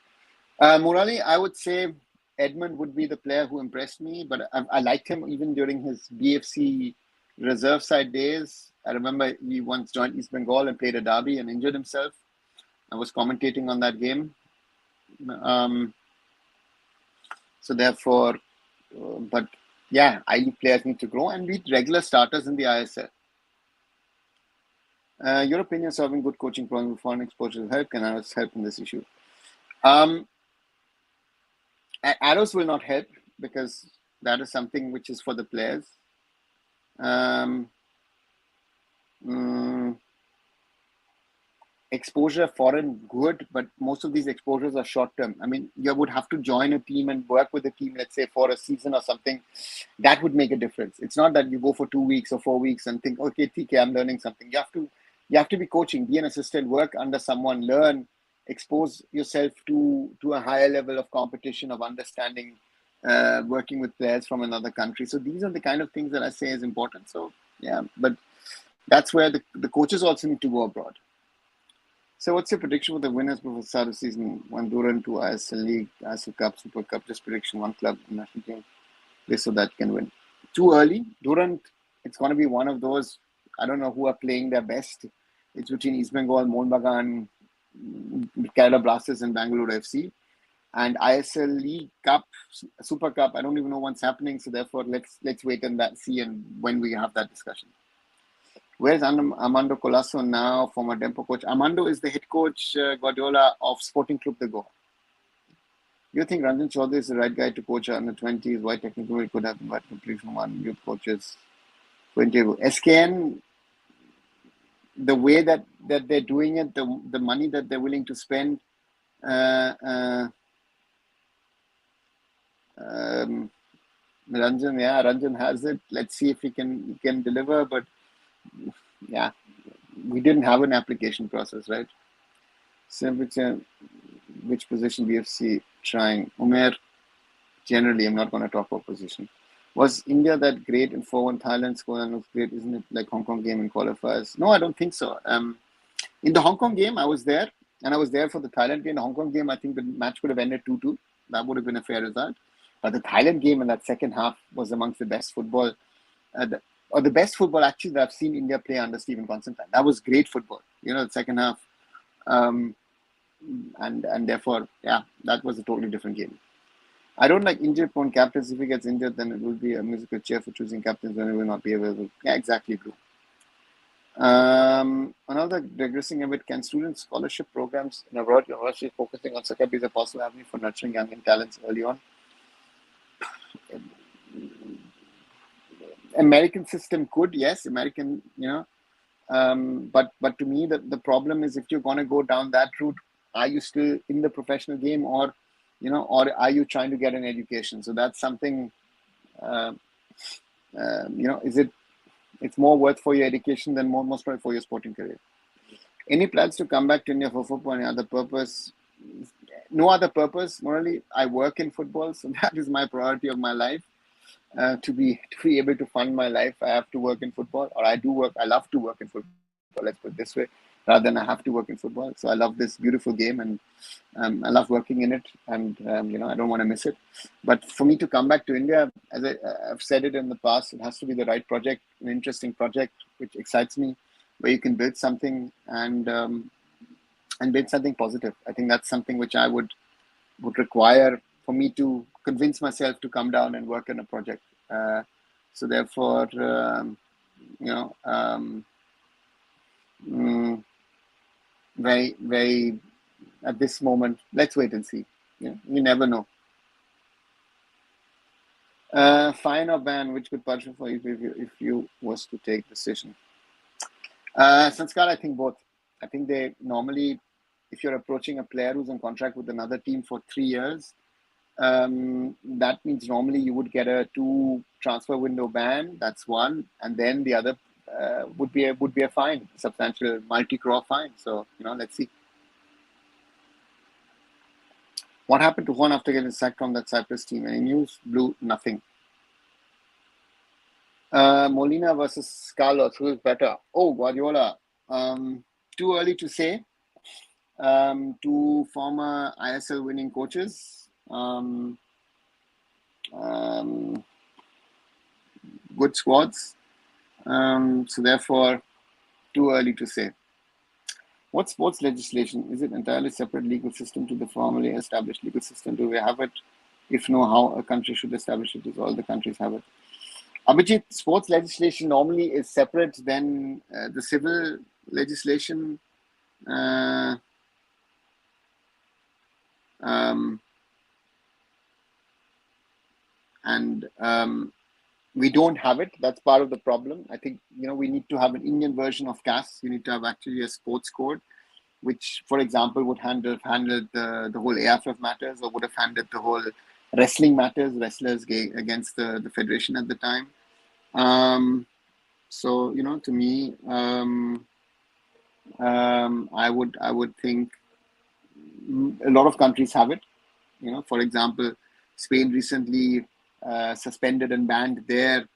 Murali, I would say Edmund would be the player who impressed me, but I liked him even during his BFC reserve side days. I remember he once joined East Bengal and played a derby and injured himself. I was commentating on that game. So therefore, but yeah, I-League players need to grow and be regular starters in the ISL. Your opinion, serving good coaching program with foreign exposure will help. Can Arrows help in this issue? Arrows will not help because that is something which is for the players. Exposure foreign good, but most of these exposures are short term. I mean, you would have to join a team and work with a team, let's say for a season or something. That would make a difference. It's not that you go for 2 weeks or 4 weeks and think, okay, TK, I'm learning something. You have to be coaching, be an assistant, work under someone, learn, expose yourself to a higher level of competition, of understanding, working with players from another country. So these are the kind of things that I say is important. So yeah, but that's where the coaches also need to go abroad. So what's your prediction for the winners before the start of season? One Durand, 2 ISL League, ISL Cup, Super Cup, just prediction, one club, national team, this or that can win. Too early. Durand, it's going to be one of those, I don't know who are playing their best. It's between East Bengal, Mohun Bagan, Kerala Blasters and Bangalore FC. And ISL League Cup, Super Cup, I don't even know what's happening. So therefore, let's wait and see and when we have that discussion. Where's Armando Colasso now, former Dempo coach? Armando is the head coach, Guardiola, of Sporting Club de Goa. Do you think Ranjan Chaudhary is the right guy to coach under 20s? Why technically could have invited complete from one youth coaches? SKN, the way that they're doing it, the money that they're willing to spend, Ranjan has it. Let's see if he can deliver. But yeah, we didn't have an application process, right? So which position BFC trying? Umer, generally, I'm not going to talk about position. Was India that great in 4-1 Thailand? Score was great, isn't it? Like Hong Kong game in qualifiers? No, I don't think so. In the Hong Kong game, I was there, and I was there for the Thailand game. The Hong Kong game, I think the match could have ended 2-2. That would have been a fair result. But the Thailand game in that second half was amongst the best football, the best football actually that I've seen India play under Stephen Constantine. That was great football, the second half. And therefore, yeah, that was a totally different game. I don't like injured prone captains. If he gets injured, then it will be a musical chair for choosing captains when it will not be available. Yeah, exactly, Drew. Another digressing a bit, can student scholarship programs in abroad universities focusing on soccer be a possible avenue for nurturing young talents early on? American system could, yes, American, but to me the problem is if you're going to go down that route, are you still in the professional game, or or are you trying to get an education? So that's something, it's more worth for your education than most probably for your sporting career. Any plans to come back to India for football? Any other purpose? No other purpose. Morally, I work in football, so that is my priority of my life. To be able to fund my life, I have to work in football, or I do work. I love to work in football. Let's put it this way, rather than I have to work in football. So I love this beautiful game, and I love working in it, and I don't want to miss it. But for me to come back to India, as I've said it in the past, it has to be the right project, an interesting project which excites me, where you can build something and build something positive. I think that's something which I would require for me to convince myself to come down and work on a project. So therefore, very, very, at this moment, let's wait and see. You never know. Fine or ban, which could punish for you if you was to take decision? Sanskar, I think both. I think they normally, if you're approaching a player who's on contract with another team for 3 years, that means normally you would get a 2 transfer window ban. That's one, and then the other would be a fine, substantial multi-crore fine. So let's see. What happened to Juan after getting sacked from that Cyprus team? Any news? Blue, nothing. Molina versus Carlos, who is better? Oh, Guardiola. Too early to say. 2 former ISL winning coaches. Good squads. So therefore, too early to say. What sports legislation? Is it entirely separate legal system to the formally established legal system? Do we have it? If no, how a country should establish it? Is all the countries have it? Abhijit, sports legislation normally is separate than the civil legislation. We don't have it. That's part of the problem. I think, we need to have an Indian version of CAS. You need to have actually a sports code, which, for example, would handle the whole AIFF matters, or would have handled the whole wrestling matters, wrestlers against the federation at the time. So, to me, I would think a lot of countries have it. For example, Spain recently suspended and banned their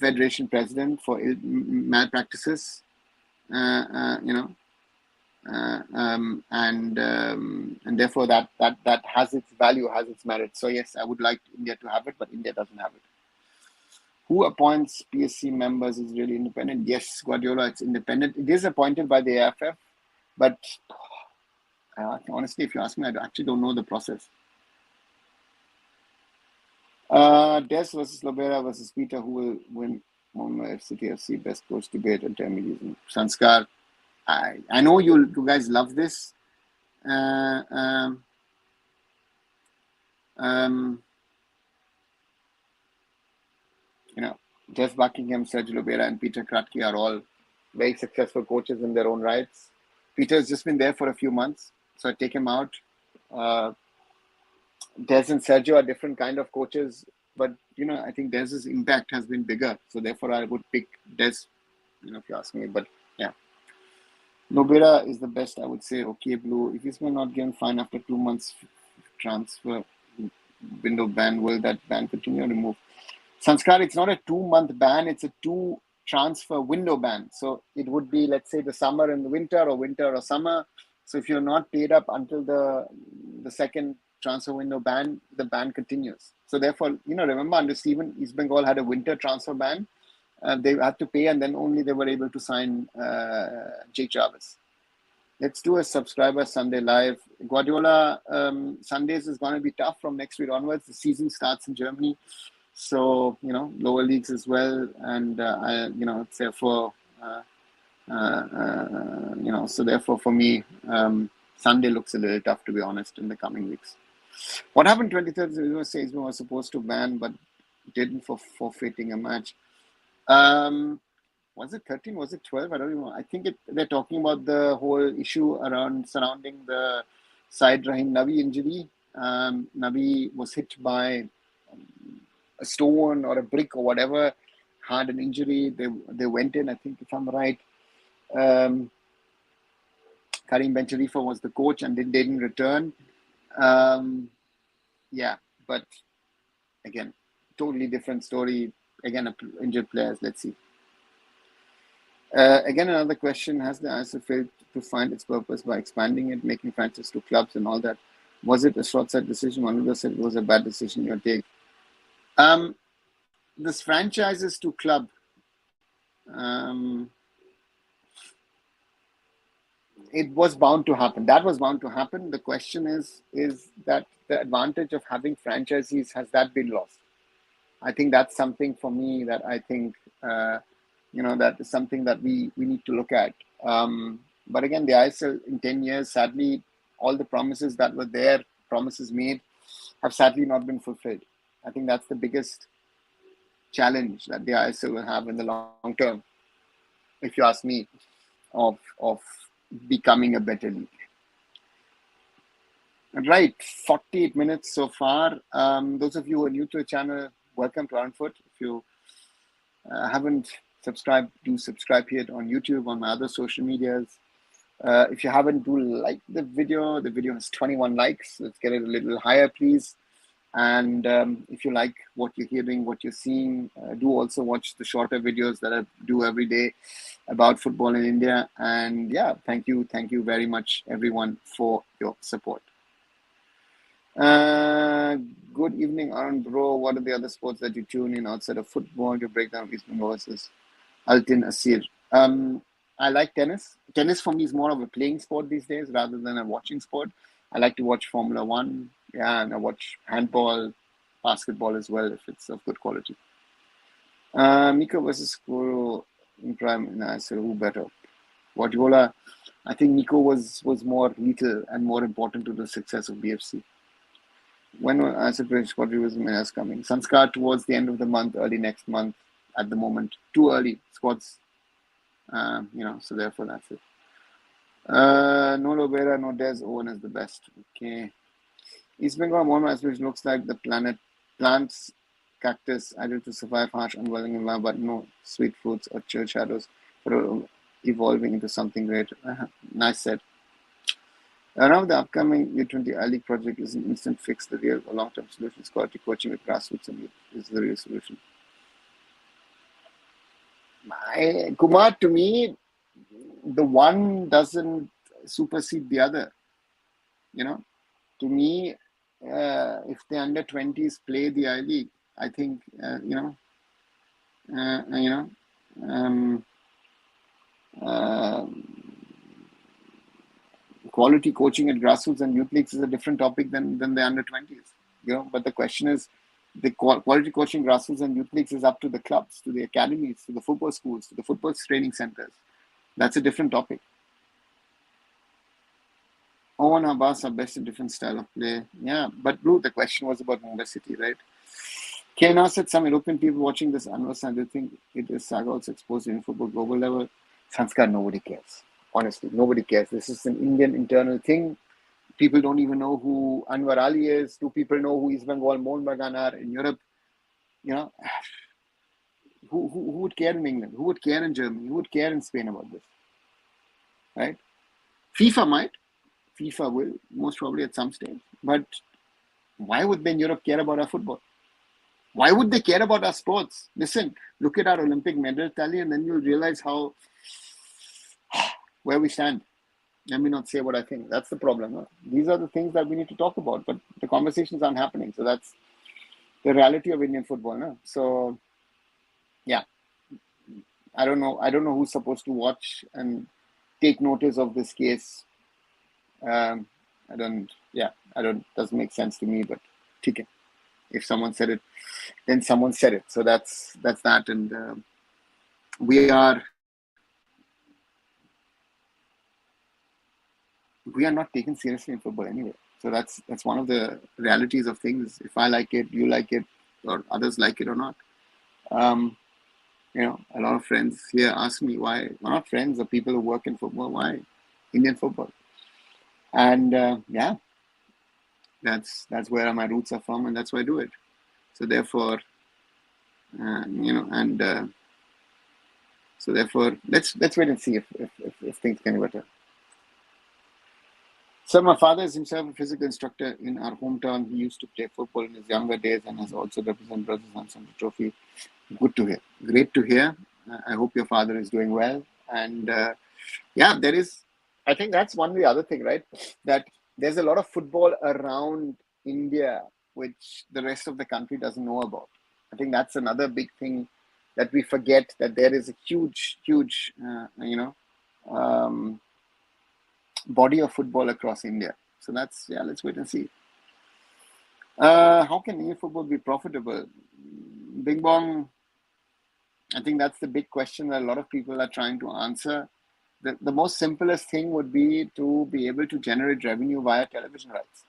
federation president for malpractices. And therefore that has its value, has its merit. So yes, I would like India to have it, but India doesn't have it. Who appoints PSC members is really independent? Yes, Guardiola, it's independent. It is appointed by the AFF, but honestly, if you ask me, I actually don't know the process. Des versus Lobera versus Peter, who will win? Mohun FC, best coach debate and intermediate. Sanskar, I know you guys love this. Jeff Buckingham, Sergio Lobera, and Peter Kratky are all very successful coaches in their own rights. Peter's just been there for a few months, so I take him out. Des and Sergio are different kind of coaches, but I think Des's impact has been bigger, so therefore I would pick Des, if you ask me. But yeah, Lobera is the best, I would say. Okay, Blue. If he's not given fine after 2 months transfer window ban, will that ban continue or remove? Sanskar, it's not a 2-month ban, it's a 2 transfer window ban. So it would be, let's say, the summer and the winter or summer. So if you're not paid up until the second transfer window ban, the ban continues. So therefore, remember under Stephen, East Bengal had a winter transfer ban. They had to pay and then only they were able to sign Jake Jarvis. Let's do a subscriber Sunday live. Guardiola Sundays is going to be tough from next week onwards. The season starts in Germany. So, lower leagues as well. And, it's therefore, so therefore for me, Sunday looks a little tough, to be honest, in the coming weeks. What happened 23rd? Says we were supposed to ban, but didn't for forfeiting a match. Was it 13? Was it 12? I don't even know. I think they're talking about the whole issue surrounding the Said Rahim Nabi injury. Nabi was hit by a stone or a brick or whatever, had an injury. They went in, I think, if I'm right. Karim Ben-Sharifa was the coach and they didn't return. But again, totally different story. Again, injured players. Let's see. Again, another question: has the ISL failed to find its purpose by expanding it, making franchises to clubs and all that? Was it a short-sighted decision? One of them said it was a bad decision. Your take? This franchises to club. It was bound to happen. That was bound to happen. The question is that the advantage of having franchisees, has that been lost? I think that's something for me that I think, that is something that we need to look at. But again, the ISL in 10 years, sadly, all the promises that were there, promises made, have sadly not been fulfilled. I think that's the biggest challenge that the ISL will have in the long term, if you ask me, of becoming a better league. Right, 48 minutes so far. Those of you who are new to the channel, welcome to arunfoot. If you haven't subscribed, do subscribe here on YouTube, on my other social medias. If you haven't, do like the video. The video has 21 likes. Let's get it a little higher, please. And if you like what you're hearing, what you're seeing, do also watch the shorter videos that I do every day about football in India. And yeah, thank you very much, everyone, for your support. Good evening, Arun bro. What are the other sports that you tune in outside of football? Your breakdown of East Bengal versus Altin Asir. I like tennis. Tennis for me is more of a playing sport these days rather than a watching sport. I like to watch Formula One. Yeah, and I watch handball, basketball as well if it's of good quality. Miko versus Kuro in prime. And I said, who better? Guardiola. I think Miko was more lethal and more important to the success of BFC. When I said British Guardiola is coming. Sanskar towards the end of the month, early next month. At the moment, too early. Squads, so therefore that's it. No Lobera, no Des. Owen is the best. Okay. East Bengal Mohun, which looks like the plants, cactus, ideal to survive harsh, unwelcome environment, but no sweet fruits or chill shadows for evolving into something great. Nice said. Around the upcoming U20 I-League project is an instant fix. The real or long-term solution is quality coaching with grassroots and youth is the real solution. Kumar, to me, the one doesn't supersede the other. To me, if the under-20s play the I-League, I think, quality coaching at grassroots and youth leagues is a different topic than the under-20s. But the question is, The quality coaching grassroots and youth leagues is up to the clubs, to the academies, to the football schools, to the football training centers. That's a different topic. Owen Abbas are best in different style of play. Yeah, but Blue, the question was about Mumbai City, right? Kena said some European people watching this understand they think it is saga also exposed in football global level. Sanskar, nobody cares. Honestly, nobody cares. This is an Indian internal thing. People don't even know who Anwar Ali is. Do people know who East Bengal, Mohun Bagan are in Europe? You know, who would care in England? Who would care in Germany? Who would care in Spain about this? Right? FIFA might. FIFA will, most probably at some stage. But why would they in Europe care about our football? Why would they care about our sports? Listen, look at our Olympic medal tally and then you'll realize where we stand. Let me not say what I think. That's the problem. Huh? These are the things that we need to talk about, but the conversations aren't happening. So that's the reality of Indian football. Huh? So, yeah, I don't know. I don't know who's supposed to watch and take notice of this case. Doesn't make sense to me, but okay. If someone said it, then someone said it. So that's that. And we are not taken seriously in football anyway. So that's one of the realities of things. If I like it, you like it, or others like it or not. A lot of friends here ask me why, well, not friends or people who work in football, why Indian football? And that's where my roots are from, and that's why I do it. So therefore, so therefore, let's wait and see if things can be better. So my father is himself a physical instructor in our hometown. He used to play football in his younger days and has also represented Brothers on some trophy. Good to hear. Great to hear. I hope your father is doing well. And there is, I think that's one of the other thing, right? That there's a lot of football around India, which the rest of the country doesn't know about. I think that's another big thing that we forget, that there is a huge, body of football across India. So let's wait and see. How can Indian football be profitable? Bing Bong, I think that's the big question that a lot of people are trying to answer. The most simplest thing would be to be able to generate revenue via television rights.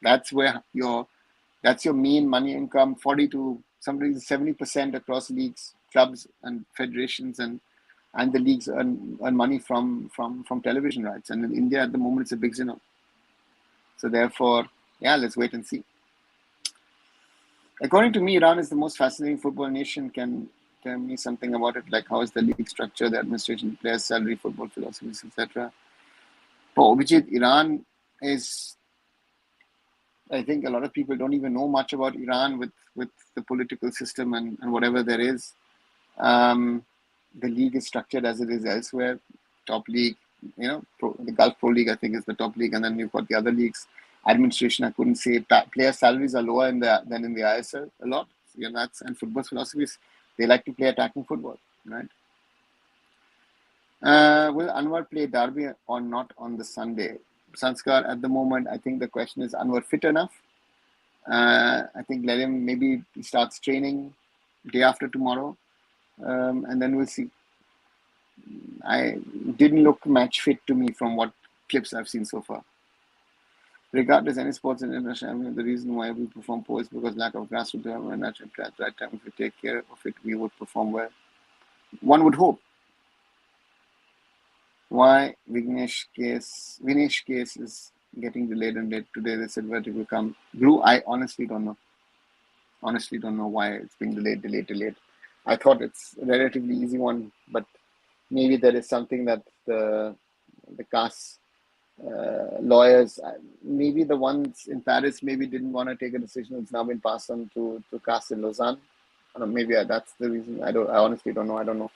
That's your main money income. 40 to sometimes 70% across leagues, clubs, and federations, and the leagues earn money from television rights. And in India at the moment, it's a big zero. So therefore, let's wait and see. According to me, Iran is the most fascinating football nation. Can tell me something about it, like how is the league structure, the administration, players' salary, football philosophies, etc. For Abhijit, Iran is, I think a lot of people don't even know much about Iran with the political system and whatever there is. The league is structured as it is elsewhere. Top league, the Gulf Pro League, I think, is the top league, and then you've got the other leagues. Administration, I couldn't say. Player salaries are lower than in the ISL a lot. And football philosophies, they like to play attacking football, right? Will Anwar play Derby or not on the Sunday? Sanskar, at the moment, I think the question is Anwar fit enough? I think let him, maybe he starts training day after tomorrow, and then we'll see. I didn't look match fit to me from what clips I've seen so far. Regardless, any sports in international, the reason why we perform poor is because lack of grassroots development and natural at the right time. If we take care of it, we would perform well. One would hope. Why Vignesh case is getting delayed and late today? They said verdict will come. Blue, I honestly don't know. Honestly don't know why it's being delayed. I thought it's a relatively easy one, but maybe there is something that the CAS lawyers, maybe the ones in Paris, maybe didn't want to take a decision. It's now been passed on to CAS in Lausanne. I don't know, maybe that's the reason. I honestly don't know. I don't know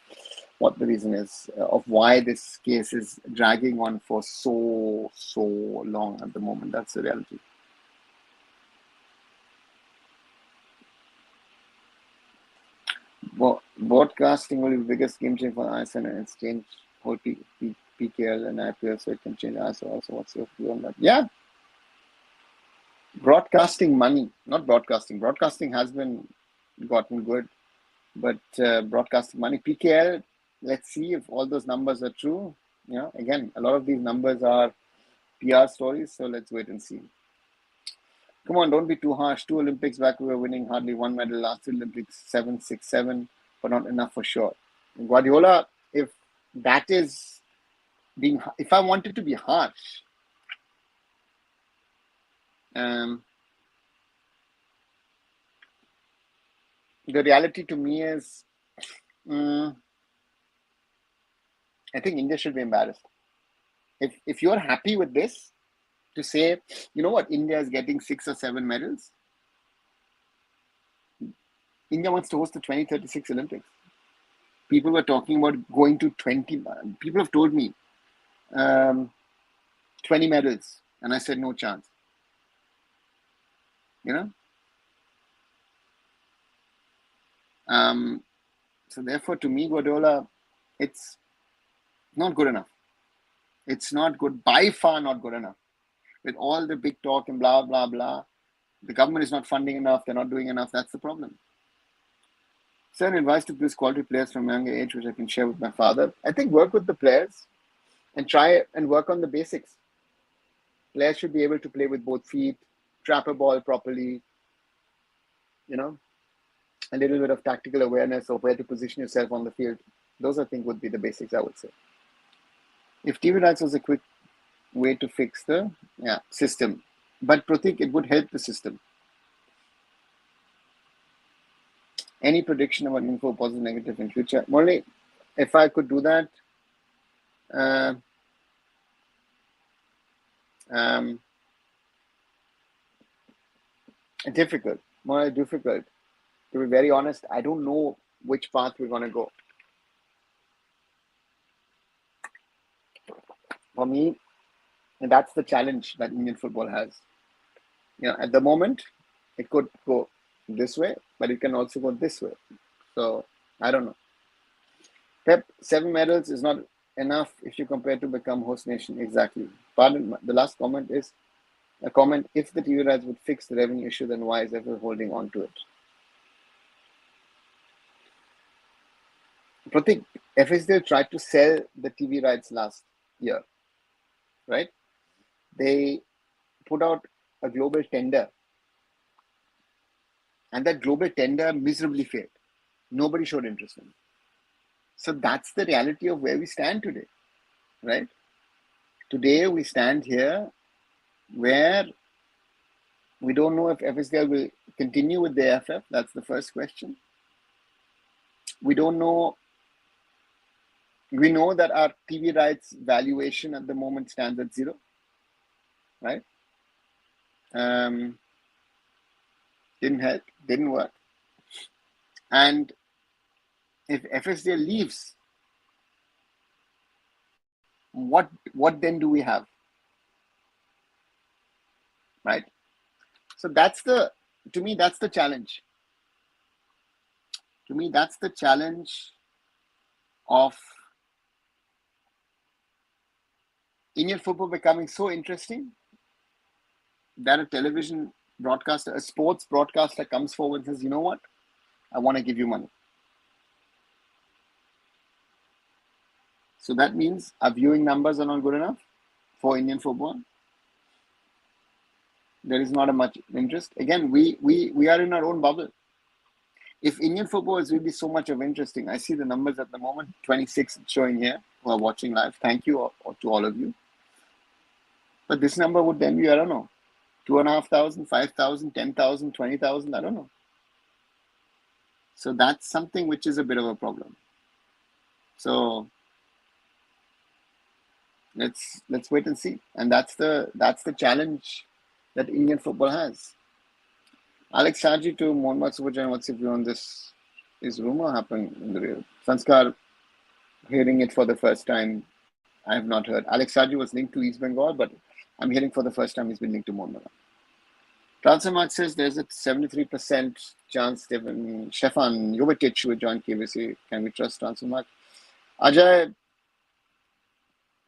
what the reason is of why this case is dragging on for so long at the moment. That's the reality. Broadcasting will be the biggest game changer for ISL, and it's changed whole PKL and IPL, so it can change ISL also. What's your view on that? Yeah, Broadcasting money, not broadcasting. Broadcasting has been gotten good, but broadcasting money, PKL, let's see if all those numbers are true. Again, a lot of these numbers are PR stories, so let's wait and see. Come on, don't be too harsh. 2 Olympics back, we were winning hardly 1 medal. Last Olympics, 7, 6, 7, but not enough for sure. Guardiola, if that is being, if I wanted to be harsh, the reality to me is, I think India should be embarrassed. If you're happy with this, to say, you know what, India is getting 6 or 7 medals. India wants to host the 2036 Olympics. People were talking about going to 20. People have told me 20 medals, and I said no chance. So therefore, to me, Guardiola, it's not good enough. It's not good, by far not good enough. With all the big talk and blah, blah, blah, the government is not funding enough, they're not doing enough, that's the problem. Certain advice to produce quality players from a younger age, which I can share with my father. I think work with the players and try and work on the basics. Players should be able to play with both feet, trap a ball properly, a little bit of tactical awareness of where to position yourself on the field. Those, I think, would be the basics, I would say. If TV rights was a quick way to fix the system, but Pratik, it would help the system. Any prediction about info, positive, negative in future? Morley, if I could do that, difficult, more difficult. To be very honest, I don't know which path we're going to go. For me, and that's the challenge that Indian football has. At the moment, it could go this way, but it can also go this way. So, I don't know. Pep, 7 medals is not enough if you compare to become host nation. Exactly. Pardon, the last comment is a comment. If the TV rights would fix the revenue issue, then why is everyone holding on to it? Pratik, FSDL tried to sell the TV rights last year, right? They put out a global tender, and that global tender miserably failed. Nobody showed interest in it. So that's the reality of where we stand today, right? Today we stand here where we don't know if FSDL will continue with the AFF. That's the first question. We don't know. We know that our TV rights valuation at the moment stands at 0, right? Didn't help, didn't work. And if FSDL leaves, what then do we have, right? So to me, that's the challenge. To me, that's the challenge of Indian football becoming so interesting that a television broadcaster, a sports broadcaster comes forward and says, you know what, I want to give you money. So that means our viewing numbers are not good enough for Indian football. There is not a much interest. Again, we are in our own bubble. If Indian football is really so much of interesting, I see the numbers at the moment, 26 showing here who are watching live. Thank you to all of you. But this number would then be, I don't know, 2,500, 5,000, 10,000, 20,000, I don't know. So that's something which is a bit of a problem. So let's wait and see. And that's the challenge that Indian football has. Alex Saji to Mohun Superjan, what's your view on this? Is rumor happening in the real? Sanskar, hearing it for the first time. I have not heard. Alex Saji was linked to East Bengal, but I'm hearing for the first time he's been linked to Mohun. Transfer Mark says there's a 73% chance Stefan Jovetic will join KBC. Can we trust Transfer Mark? Ajay,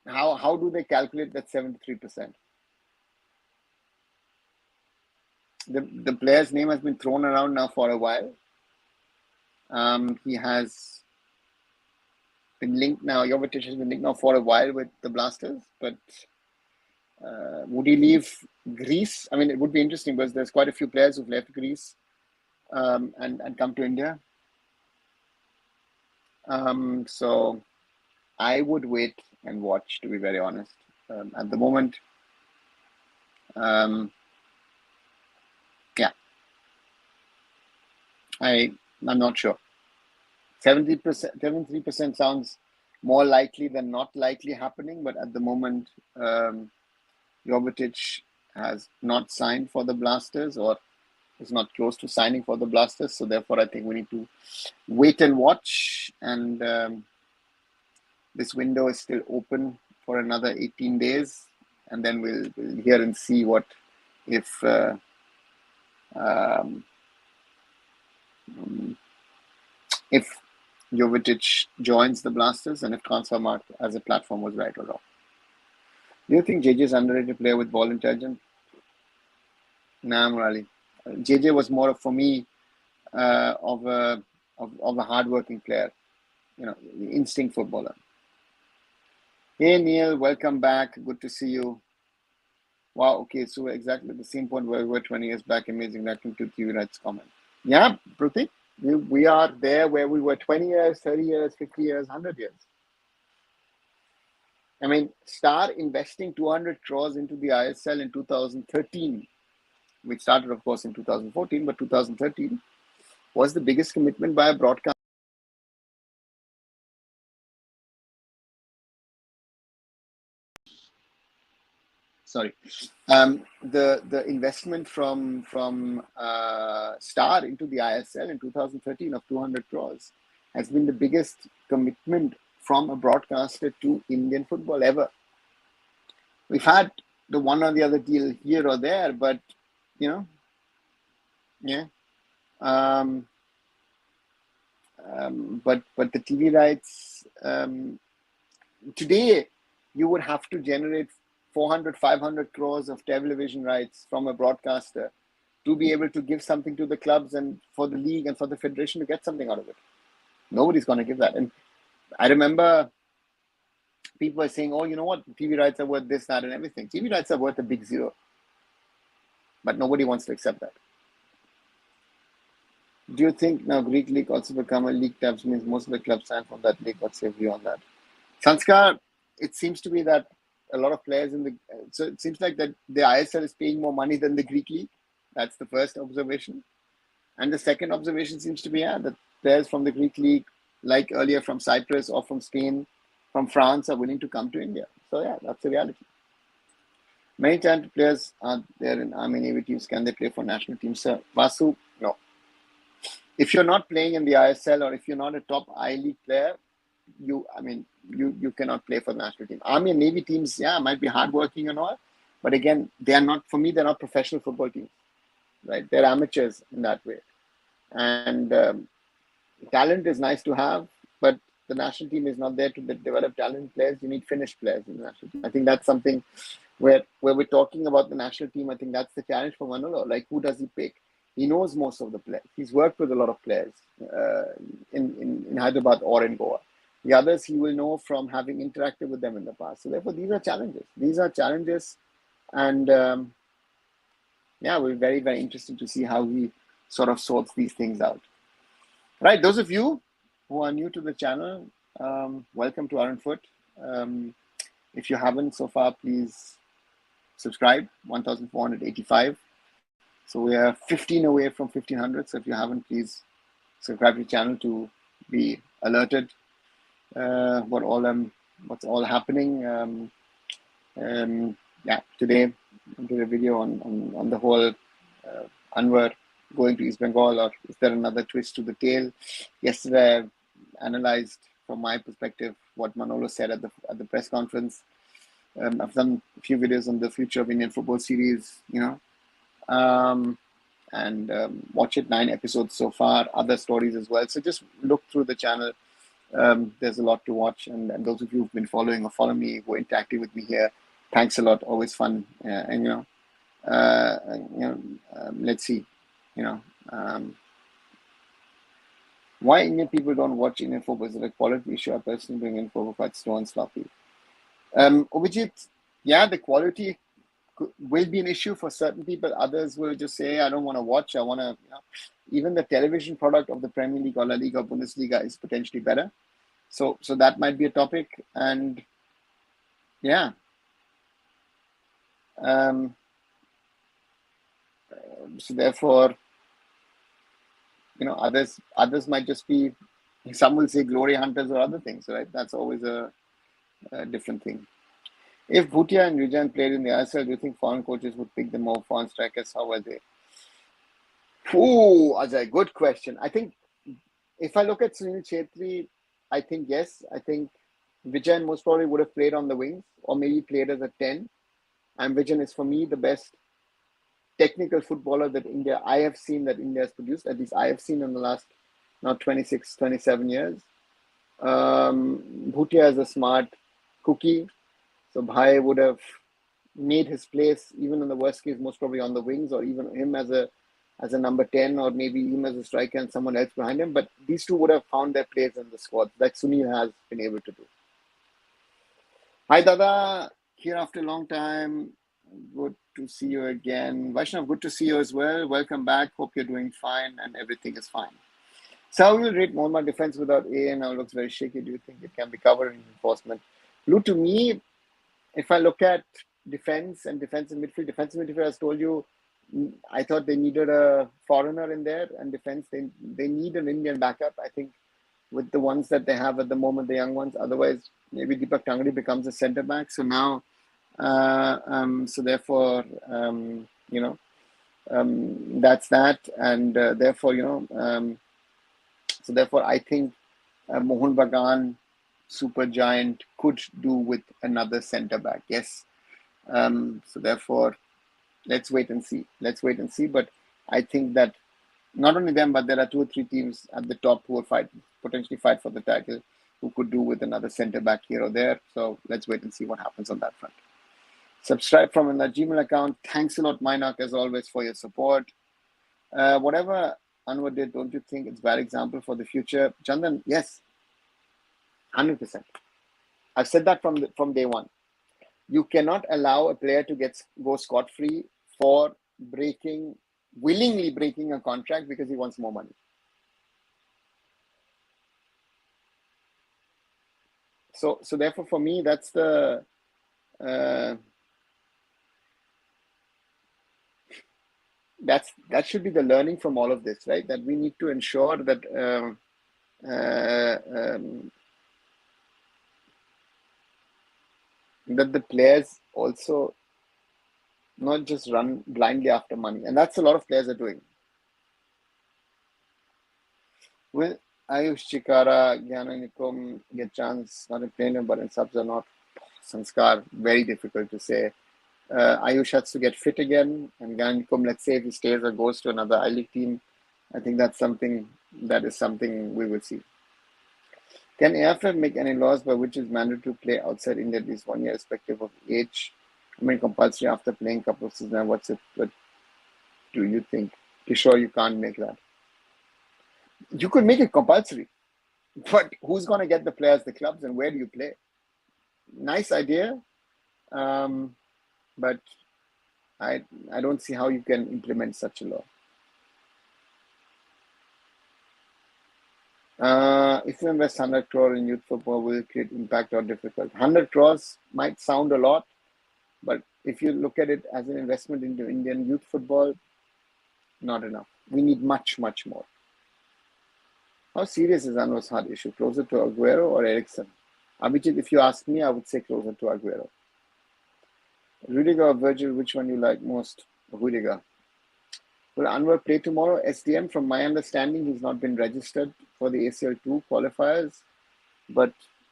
how do they calculate that 73%? the player's name has been thrown around now for a while. He has been linked now. Jovetic has been linked now for a while with the Blasters, but would he leave Greece? I mean, it would be interesting because there's quite a few players who've left Greece and come to India. So I would wait and watch, to be very honest. At the moment, yeah, I'm not sure. 73% sounds more likely than not likely happening, but at the moment, Jovetic has not signed for the Blasters or is not close to signing for the Blasters. So therefore, I think we need to wait and watch. And this window is still open for another 18 days. And then we'll hear and see what if Jovetic joins the Blasters and if Transfermarkt as a platform was right or wrong. Do you think JJ is underrated player with ball intelligence? Nah, Anwar Ali. JJ was more for me of a hardworking player, instinct footballer. Hey Neil, welcome back. Good to see you. Wow, okay, so we're exactly at the same point where we were 20 years back. Amazing, reacting to TV Rights comment. Yeah, Pratik, we are there where we were 20 years, 30 years, 50 years, 100 years. I mean, Star investing 200 crores into the ISL in 2013, which started, of course, in 2014, but 2013 was the biggest commitment by a broadcaster. Sorry, the investment from Star into the ISL in 2013 of 200 crores has been the biggest commitment from a broadcaster to Indian football ever. We've had the one or the other deal here or there, but yeah. But the TV rights today, you would have to generate 400, 500 crores of television rights from a broadcaster to be able to give something to the clubs and for the league and for the federation to get something out of it. Nobody's going to give that. And I remember people were saying, oh, you know what? TV rights are worth this, that, and everything. TV rights are worth a big zero. But nobody wants to accept that. Do you think now Greek league also become a league tabs means most of the clubs sign from that league? What's your view on that? Sanskar, it seems to be that a lot of players so it seems like that the ISL is paying more money than the Greek league. That's the first observation. And the second observation seems to be, that players from the Greek league, like earlier from Cyprus or from Spain, from France, are willing to come to India. So yeah, that's the reality. Many talented players are there in Army Navy teams. Can they play for national teams, sir? Vasu, no. If you're not playing in the ISL or if you're not a top I-League player, you cannot play for the national team. Army and Navy teams, might be hardworking and all, but again, they're not professional football teams, right? They're amateurs in that way. And talent is nice to have, but the national team is not there to develop talented players. You need finished players in the national team. I think that's something where we're talking about the national team. I think that's the challenge for Manolo. Like, who does he pick? He knows most of the players. He's worked with a lot of players in Hyderabad or in Goa. The others he will know from having interacted with them in the past. So therefore, these are challenges. And we're very, very interested to see how he sort of sorts these things out. Right, those of you who are new to the channel, welcome to arunfoot. If you haven't so far, please subscribe. 1,485. So we are 15 away from 1,500. So if you haven't, please subscribe to the channel to be alerted what's all happening. Today I did a video on the whole Anwar going to East Bengal, or is there another twist to the tale? Yesterday I analyzed from my perspective what Manolo said at the press conference. I've done a few videos on the future of Indian football series, and watch it, 9 episodes so far, other stories as well. So just look through the channel. There's a lot to watch, and those of you who've been following or follow me, who are interacting with me here, thanks a lot. Always fun, Let's see. Why Indian people don't watch Indian football? Is it a quality issue? I personally bring in football quite slow and sloppy. Obviously, yeah, the quality will be an issue for certain people. Others will just say, I don't want to watch. I want to, even the television product of the Premier League or La Liga or Bundesliga is potentially better. So that might be a topic. And yeah. So therefore, others might just be, some will say glory hunters or other things, right? That's always a different thing. If Bhutia and Vijan played in the ISL, do you think foreign coaches would pick them over foreign strikers? How were they? Ajay, good question. I think if I look at Sunil Chetri, I think yes. I think Vijan most probably would have played on the wings or maybe played as a 10. And Vijan is for me the best technical footballer that I have seen that India has produced, at least I have seen in the last now 26, 27 years. Bhutia is a smart cookie. So Bhai would have made his place, even in the worst case, most probably on the wings, or even him as a number 10, or maybe him as a striker and someone else behind him. But these two would have found their place in the squad, like Sunil has been able to do. Hi, Dada. Here after a long time. Good to see you again. Vaishnav, good to see you as well. Welcome back. Hope you're doing fine and everything is fine. So how will you rate Mohun defense without A and now looks very shaky? Do you think it can be covered in reinforcement? Lou, to me, if I look at defense and midfield, as I told you, I thought they needed a foreigner in there, and defense, they need an Indian backup, I think, with the ones that they have at the moment, the young ones. Otherwise, maybe Deepak Tangri becomes a centre back. So now, so therefore, that's that. And therefore, so therefore, I think Mohun Bagan, super giant, could do with another centre back. Yes. So therefore, let's wait and see. But I think that not only them, but there are 2 or 3 teams at the top who will potentially fight for the title, who could do with another centre back here or there. So let's wait and see what happens on that front. Subscribe from the Gmail account. Thanks a lot, Mainak, as always, for your support. Whatever Anwar did, don't you think it's a bad example for the future? Chandan, yes, 100%. I've said that from day one. You cannot allow a player to go scot-free for willingly breaking a contract because he wants more money. So therefore, for me, that's the that should be the learning from all of this, right? That we need to ensure that that the players also not just run blindly after money, and that's a lot of players are doing. Will Ayush Chikara, Gyana Nikom get chance not in playing, but in subs or not? Sanskar, very difficult to say. Ayush has to get fit again, and Gyana Nikom, let's say if he stays or goes to another I-League team, I think that is something we will see. Can AFF make any laws by which is mandatory to play outside India at least 1 year, irrespective of age? I mean, compulsory after playing a couple of seasons. What do you think? You sure you can't make that? You could make it compulsory, but who's going to get the players, the clubs, and where do you play? Nice idea, but I don't see how you can implement such a law. If you invest 100 crore in youth football, will it create impact or difficult? 100 crores might sound a lot, but if you look at it as an investment into Indian youth football, not enough. We need much, much more. How serious is Anwar's heart issue? Closer to Aguero or Ericsson? Abhijit, if you ask me, I would say closer to Aguero. Rudiger or Virgil, which one you like most? Rudiger. Will Anwar play tomorrow? SDM, from my understanding, he's not been registered for the ACL2 qualifiers, but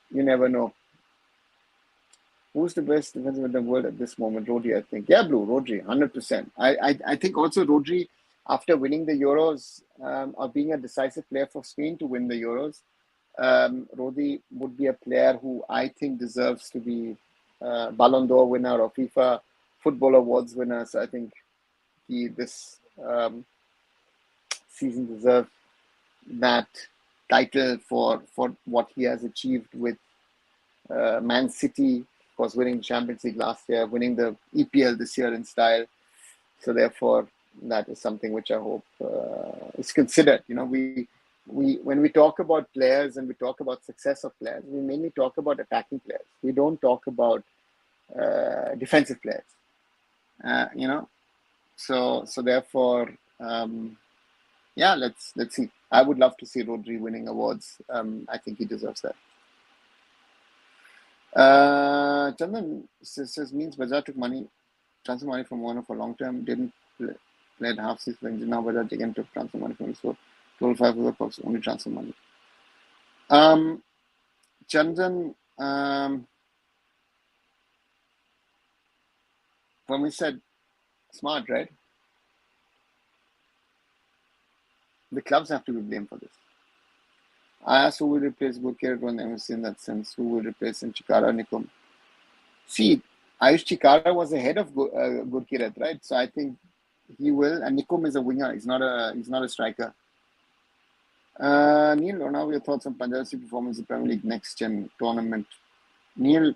you never know. Who's the best defensive in the world at this moment? Rodri, I think. Yeah, Blue, Rodri, 100%. I think also Rodri, after winning the Euros, or being a decisive player for Spain to win the Euros, Rodri would be a player who I think deserves to be Ballon d'Or winner or FIFA Football Awards winner. So I think this season deserves that title for what he has achieved with Man City, of course, winning the Champions League last year, winning the EPL this year in style. So therefore, that is something which I hope is considered. You know, we when we talk about players and we talk about success of players, we mainly talk about attacking players. We don't talk about defensive players. You know, so therefore, yeah, let's see. I would love to see Rodri winning awards. I think he deserves that. Chandan says means Bajar took transfer money from Mohun for long term, didn't play half season. Now Bajar again took transfer money from him. So total 5 was only transfer money. Chandan, for me said smart, right? The clubs have to be blamed for this. I asked who will replace Gurkirat on MSC in that sense. Who will replace him, Chikara, Nikum? See, Ayush Chikara was ahead of Gurkirat, right? So I think he will. And Nikum is a winger. He's not a striker. Neil, now your thoughts on Punjab FC performance in the Premier League next gen tournament? Neil,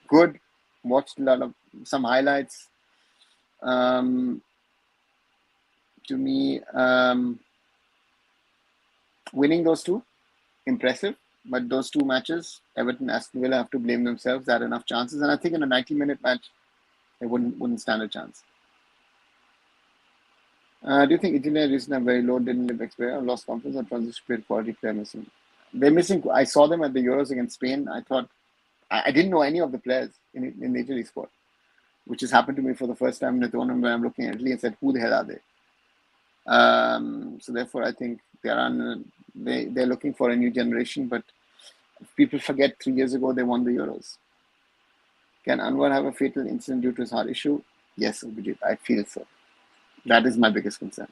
good. Watched a lot of some highlights. To me, winning those two, impressive. But those two matches, Everton, Aston Villa have to blame themselves. They had enough chances, and I think in a 90-minute match, they wouldn't stand a chance. Do you think Italy recently have very low didn't live experience, lost confidence, or transition period quality player missing? They're missing. I saw them at the Euros against Spain. I thought I didn't know any of the players in the Italy squad, which has happened to me for the first time in the tournament when I'm looking at Italy and said, who the hell are they? So therefore, I think they're looking for a new generation, but people forget 3 years ago they won the Euros. Can Anwar have a fatal incident due to his heart issue? Yes, Abhijit, I feel so. That is my biggest concern.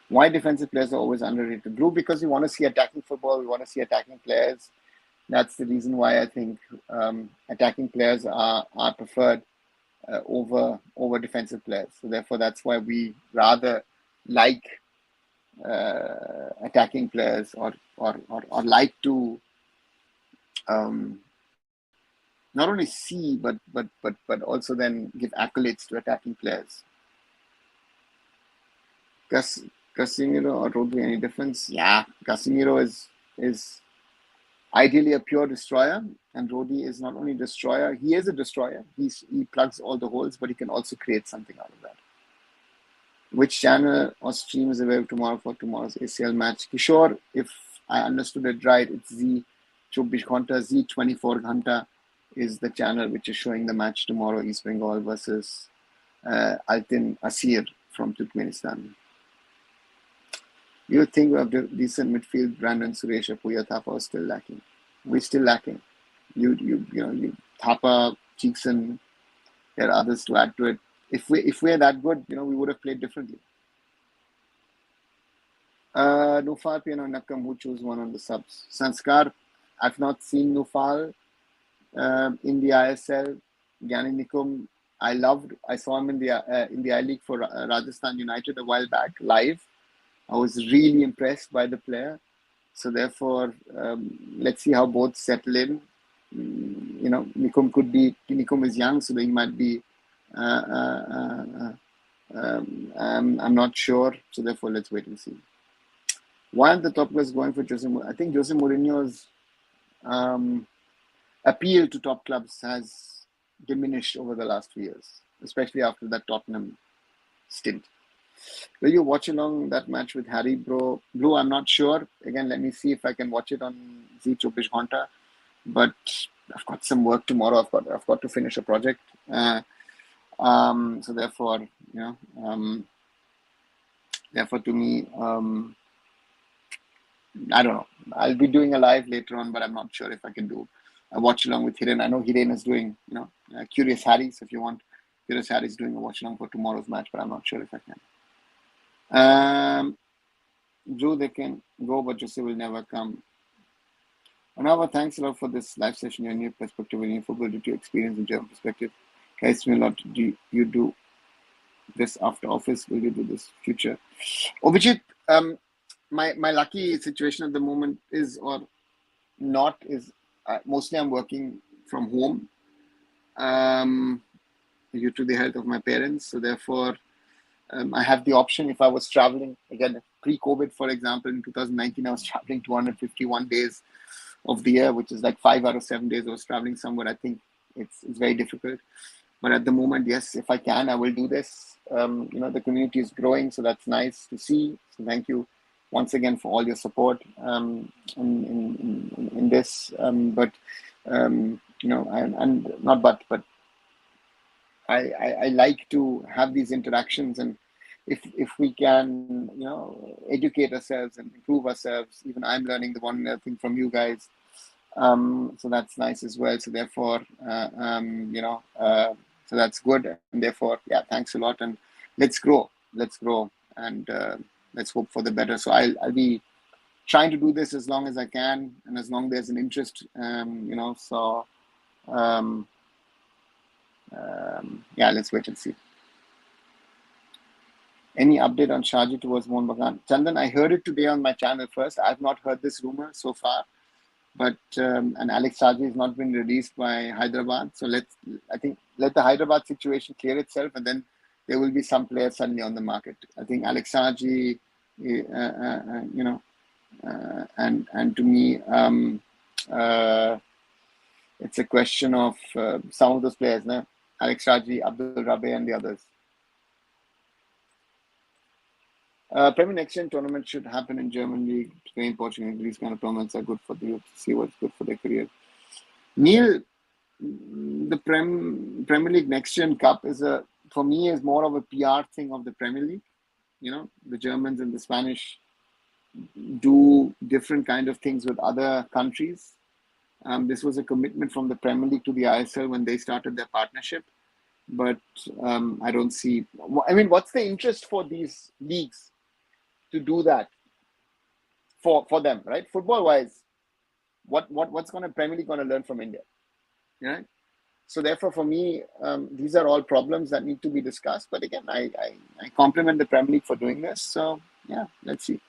Why defensive players are always underrated? Blue, because we want to see attacking football, we want to see attacking players. That's the reason why I think attacking players are preferred over defensive players. So therefore, that's why we rather like attacking players or like to not only see but also then give accolades to attacking players. Casemiro or Rodri, any difference? Yeah, Casemiro is ideally a pure destroyer, and Rodri is not only a destroyer, he is a destroyer. He plugs all the holes, but he can also create something out of that. Which channel or stream is available tomorrow for tomorrow's ACL match? Kishore, if I understood it right, it's Z24 Ghanta, Z24 Ghanta is the channel which is showing the match tomorrow, East Bengal versus Altin Asir from Turkmenistan. You think we have decent midfield? Brandon, Suresh, Apuya, Thapa are still lacking. We're still lacking. You Thapa, Cheekson, there are others to add to it. If we're that good, we would have played differently. Nufal, Nakam, who chose one on the subs? Sanskar, I've not seen Nufal in the ISL. Gyani Nikum, I saw him in the I-League for Rajasthan United a while back, live. I was really impressed by the player. So therefore, let's see how both settle in. Nikum is young, so he might be, I'm not sure. So therefore, let's wait and see. Why aren't the top players going for Jose Mourinho? I think Jose Mourinho's appeal to top clubs has diminished over the last few years, especially after that Tottenham stint. Will you watch along that match with Harry, bro? Blue, I'm not sure. Again, let me see if I can watch it on Z24 Ghanta. But I've got some work tomorrow. I've got to finish a project. So therefore, therefore to me, I don't know. I'll be doing a live later on, but I'm not sure if I can do a watch along with Hiren. I know Hiren is doing, Curious Harry's. If you want, Curious Harry's doing a watch along for tomorrow's match, but I'm not sure if I can. Drew, they can go, but Jose will never come. Anava, thanks a lot for this live session. Your new perspective in football due to experience in German perspective. Guys, a lot you do this after office? Will you do this future? Obviously, my lucky situation at the moment is, or not, is mostly I'm working from home due to the health of my parents. So therefore, I have the option. If I was traveling, again, pre-COVID, for example, in 2019, I was traveling 251 days of the year, which is like 5 out of 7 days I was traveling somewhere. I think it's very difficult. But at the moment, yes, if I can, I will do this. The community is growing, so that's nice to see. So thank you once again for all your support in this. But I like to have these interactions, and if we can, educate ourselves and improve ourselves. Even I'm learning the one thing from you guys. So that's nice as well. So therefore, so that's good. And therefore, yeah, thanks a lot. And let's grow, and let's hope for the better. So I'll be trying to do this as long as I can, and as long as there's an interest, let's wait and see. Any update on Sharjah towards Mohun Bagan? Chandan, I heard it today on my channel first. I've not heard this rumor so far. But and Alex Sharjah has not been released by Hyderabad. So let the Hyderabad situation clear itself, and then there will be some players suddenly on the market. I think Alex Sharjah, and to me, it's a question of some of those players, Alex Sharjah, Abdul Rabe, and the others. Premier Next Gen tournament should happen in German League, Spain, Portugal, Greece. Kind of tournaments are good for the youth to see what's good for their career. Neil, the Premier League Next Gen Cup for me is more of a PR thing of the Premier League. The Germans and the Spanish do different kind of things with other countries. This was a commitment from the Premier League to the ISL when they started their partnership. But I don't see. I mean, what's the interest for these leagues to do that for them, right? Football wise, what's Premier League going to learn from India? Right? So therefore, for me, these are all problems that need to be discussed. But again, I compliment the Premier League for doing this. So yeah, let's see.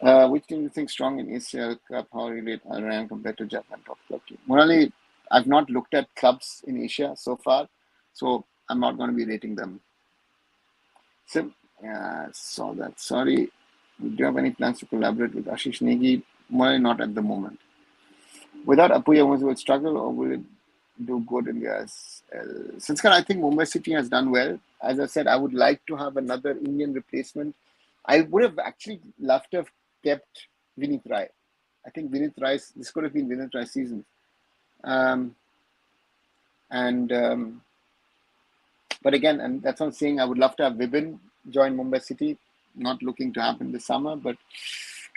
Which team do you think strong in Asia Cup? How relate Iran compared to Japan top club team? Morally, I've not looked at clubs in Asia so far, so I'm not going to be rating them. So, saw that. Sorry. Do you have any plans to collaborate with Ashish Negi? Morally, not at the moment. Without Apuya, will it struggle or will it do good in the ISL? Sanskar, I think Mumbai City has done well. As I said, I would like to have another Indian replacement. I would have actually loved to have kept Vinith Rai. I think this could have been Vinith Rai's season. But again, and that's what I'm saying, I would love to have Vibin join Mumbai City. Not looking to happen this summer, but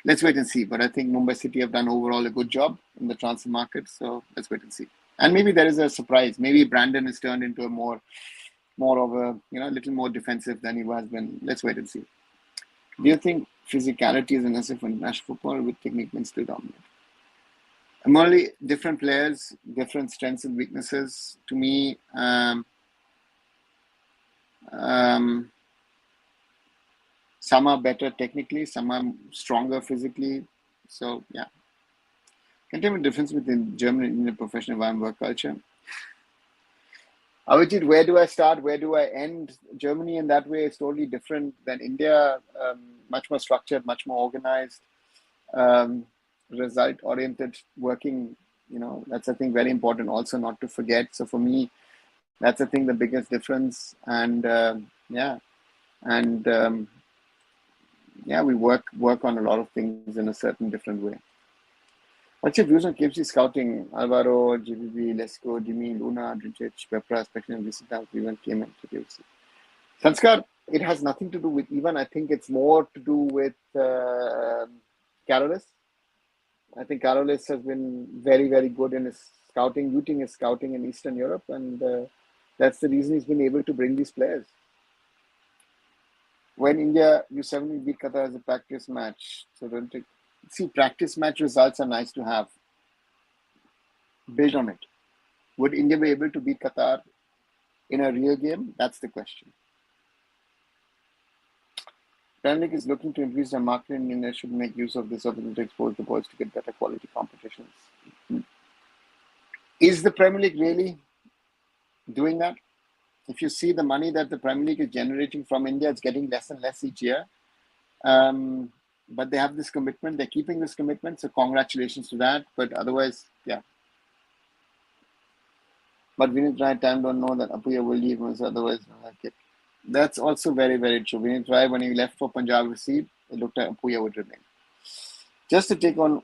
let's wait and see. But I think Mumbai City have done overall a good job in the transfer market. So let's wait and see. And maybe there is a surprise. Maybe Brandon is turned into a more of a, little more defensive than he was when. Let's wait and see. Do you think physicality is necessary for international football, with technique can still dominate? Only different players, different strengths and weaknesses. To me, some are better technically, some are stronger physically. So yeah. Can you tell me the difference between German and Indian professional work culture? Avijit, where do I start? Where do I end? Germany in that way is totally different than India. Much more structured, much more organized, result-oriented working. That's I think very important also not to forget. So for me, that's I think the biggest difference. And we work on a lot of things in a certain different way. What's your views on KFC scouting? Alvaro, GBB, Lesko, Jimmy, Luna, Drinchich, Pepra, especially in recent times, even came into KFC. Sanskar, it has nothing to do with Ivan. I think it's more to do with Carolis. I think Carolis has been very, very good in his scouting, rooting his scouting in Eastern Europe, and that's the reason he's been able to bring these players. When India U17 beat Qatar as a practice match, so don't take. See, practice match results are nice to have. Build on it. Would India be able to beat Qatar in a real game? That's the question. Premier League is looking to increase their market, and India should make use of this opportunity to expose the boys to get better quality competitions. Is the Premier League really doing that? If you see the money that the Premier League is generating from India, it's getting less and less each year. But they have this commitment. They're keeping this commitment. So congratulations to that. But otherwise, yeah. But Vinith Rai time don't know that Apuya will leave. Otherwise, okay. That's also very, very true. Vinith Rai, when he left for Punjab FC, it looked like Apuya would remain. Just to take on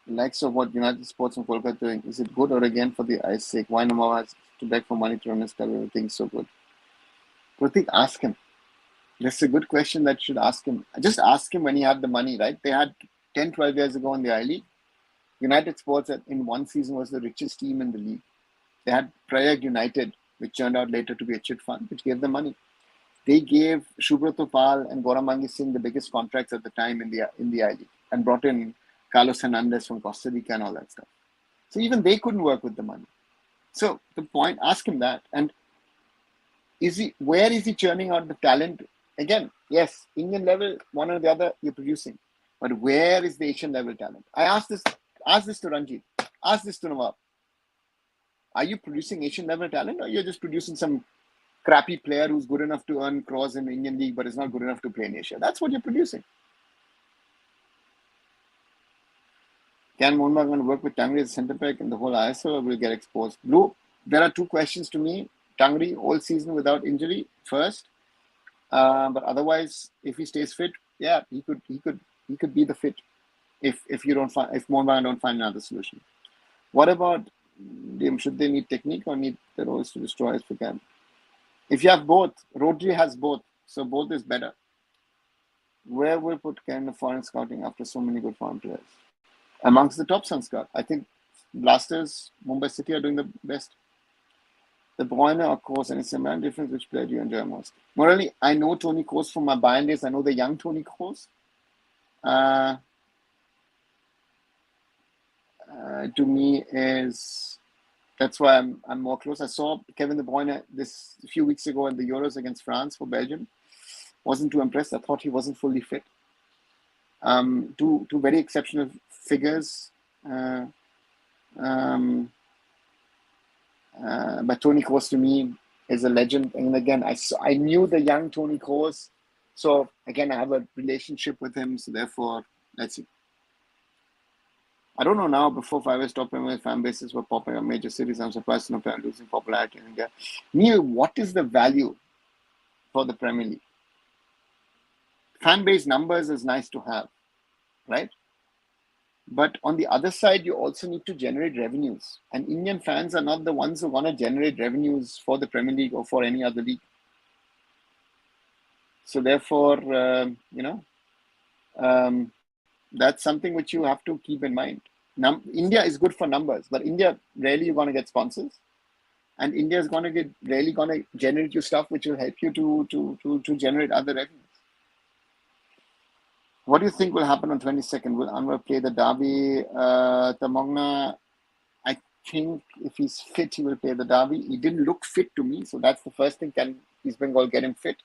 likes of what United Sports and Kolkata doing, is it good or again for the eye's sake? Why Namava has to beg for money to run his club? Everything's so good. Pratik, ask him. That's a good question that you should ask him. Just ask him when he had the money, right? They had 10, 12 years ago in the I-League. United Sports in one season was the richest team in the league. They had Prayag United, which turned out later to be a chit fund, which gave them money. They gave Shubhrato Pal and Goramangi Singh the biggest contracts at the time in the I-League and brought in Carlos Hernandez from Costa Rica and all that stuff. So even they couldn't work with the money. So the point, ask him that. And where is he churning out the talent? Again, yes, Indian level, one or the other, you're producing. But where is the Asian level talent? I ask this to Ranjit, ask this to Nawab. Are you producing Asian level talent, or you're just producing some crappy player who's good enough to earn crores in the Indian league but is not good enough to play in Asia? That's what you're producing. Can Mohun Bagan work with Tangri as centre back in the whole ISL, or will get exposed? Blue, there are two questions to me. Tangri, all season without injury, first. But otherwise, if he stays fit, yeah, he could be the fit if Mohun Bagan don't find another solution. What about them? Should they need technique or need the roles to destroy as we can? If you have both, Rodri has both, so both is better. Where will put kind of foreign scouting after so many good foreign players? Amongst the top Sun Scout, I think Blasters, Mumbai City are doing the best. The Bruyne or Kroos, and it's a man difference. Which player do you enjoy most? Morally, I know Toni Kroos from my Bayern days. I know the young Toni Kroos. To me that's why I'm more close. I saw Kevin De Bruyne this a few weeks ago in the Euros against France for Belgium. Wasn't too impressed. I thought he wasn't fully fit. Two very exceptional figures. But Toni Kroos to me is a legend. And again, I knew the young Toni Kroos. So again, I have a relationship with him. So therefore, let's see. I don't know now, before 5 years, top Premier fan bases were popping up major cities. I'm surprised to know they're losing popularity in India. Neil, what is the value for the Premier League? Fan base numbers is nice to have, right? But on the other side, you also need to generate revenues. And Indian fans are not the ones who want to generate revenues for the Premier League or for any other league. So therefore, that's something which you have to keep in mind. India is good for numbers, but India rarely you're going to get sponsors, and India is going to rarely going to generate you stuff which will help you to generate other revenues. What do you think will happen on 22nd? Will Anwar play the derby? Tamongna, I think if he's fit, he will play the derby. He didn't look fit to me, so that's the first thing. Can East Bengal get him fit?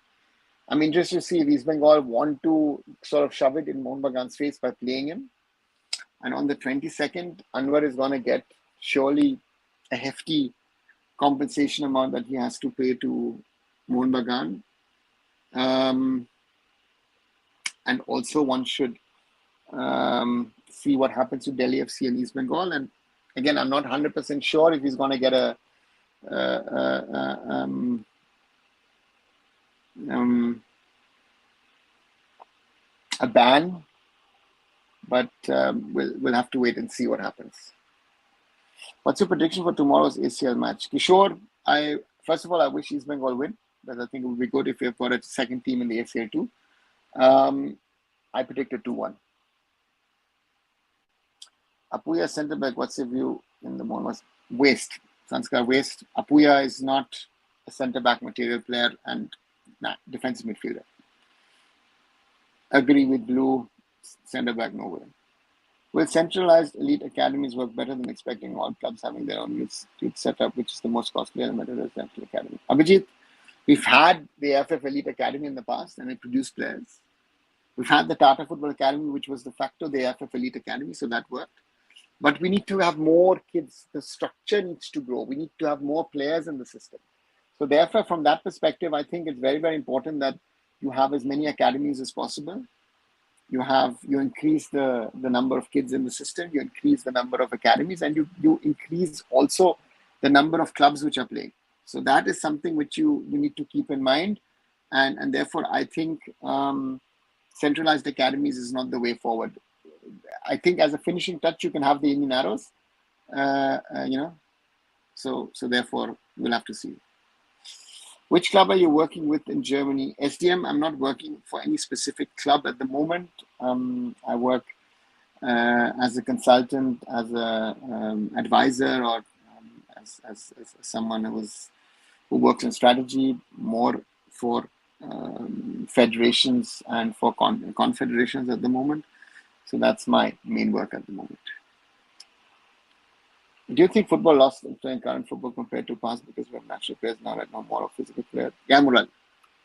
I'm interested to see if East Bengal want to sort of shove it in Mohun Bagan's face by playing him. And on the 22nd, Anwar is going to get surely a hefty compensation amount that he has to pay to Mohun Bagan. And also one should see what happens to Delhi FC and East Bengal. And again, I'm not 100% sure if he's going to get a ban, but we'll have to wait and see what happens. What's your prediction for tomorrow's ACL match? Kishore, first of all, I wish East Bengal win, but I think it would be good if we've got a second team in the ACL too. I predicted 2-1. Apuya centre back, what's your view in the moment? Waste. Sanskar waste. Apuya is not a centre back material player and defensive midfielder. Agree with Blue, centre back, no way. Will centralized elite academies work better than expecting all clubs having their own youth setup, which is the most costly element of the central academy? Abhijit, we've had the AFF Elite Academy in the past and it produced players. We've had the Tata Football Academy, which was de facto the AFF Elite Academy, so that worked. But we need to have more kids. The structure needs to grow. We need to have more players in the system. So therefore, from that perspective, I think it's very, very important that you have as many academies as possible. You increase the number of kids in the system, you increase the number of academies, and you increase also the number of clubs which are playing. So that is something which you need to keep in mind. And therefore, I think centralized academies is not the way forward. I think as a finishing touch, you can have the Indian Arrows, So therefore, we'll have to see. Which club are you working with in Germany? SDM, I'm not working for any specific club at the moment. I work as a consultant, as a advisor, or as someone who works in strategy, more for federations and for confederations at the moment. So that's my main work at the moment. Do you think football lost in current football compared to past because we have natural players now right now, more of physical players? Yeah, Mural.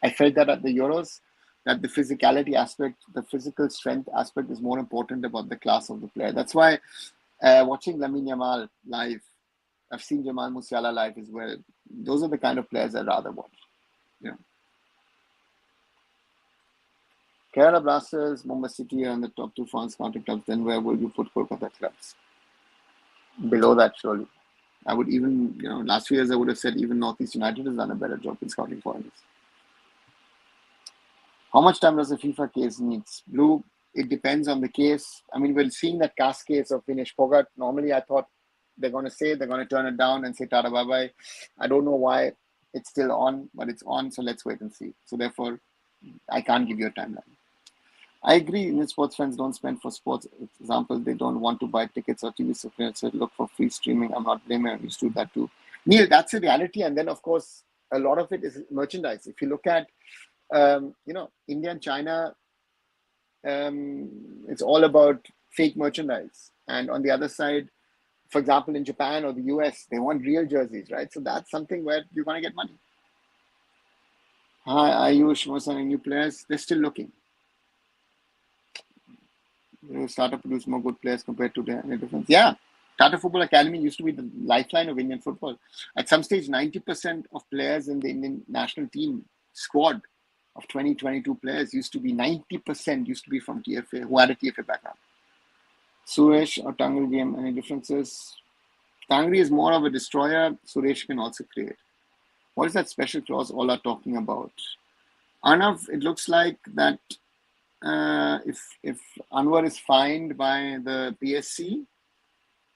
I felt that at the Euros, that the physicality aspect, the physical strength aspect is more important about the class of the player. That's why watching Lamine Yamal live, I've seen Jamal Musiala live as well. Those are the kind of players I'd rather watch. Yeah. Kerala Blasters, Mumbai City are in the top 2 France county clubs. Then where will you put Kolkata clubs? Below that, surely. I would even, last few years I would have said even Northeast United has done a better job in scouting foreigners. How much time does a FIFA case need? Blue, it depends on the case. I mean, we're seeing that cast case of Vinesh Phogat. Normally, I thought they're going to turn it down and say Tata bye-bye. I don't know why it's still on, but it's on, so let's wait and see. So therefore, I can't give you a timeline. I agree, Indian sports fans don't spend for sports. For example, they don't want to buy tickets or TV subscriptions, so look for free streaming. I'm not blaming, I'm used to that too. Neil, that's a reality. And then, of course, a lot of it is merchandise. If you look at, India and China, it's all about fake merchandise. And on the other side, for example, in Japan or the US, they want real jerseys, right? So that's something where you're going to get money. Hi, Ayush, most of the new players, they're still looking. Start to produce more good players compared to the difference. Yeah, Tata Football Academy used to be the lifeline of Indian football. At some stage, 90% of players in the Indian national team squad of 22 players used to be 90% used to be from TFA, who had a TFA background. Suresh or Tangri game, any differences? Tangri is more of a destroyer. Suresh can also create. What is that special clause all are talking about? Arnav, it looks like that if Anwar is fined by the PSC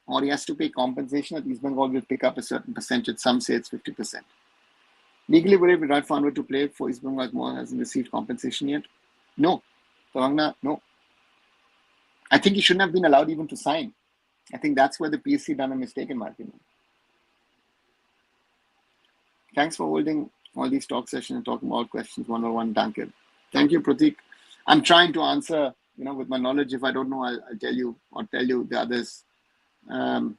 or he has to pay compensation, that East Bengal will pick up a certain percentage. Some say it's 50%. Legally, would it be right for Anwar to play for East Bengal more hasn't received compensation yet? No. Tawangna, no. I think he shouldn't have been allowed even to sign. I think that's where the PSC done a mistake, in my opinion. Thanks for holding all these talk sessions and talking about questions one-on-one. Thank you, Pratik. I'm trying to answer, with my knowledge. If I don't know, I'll tell you or tell you the others, that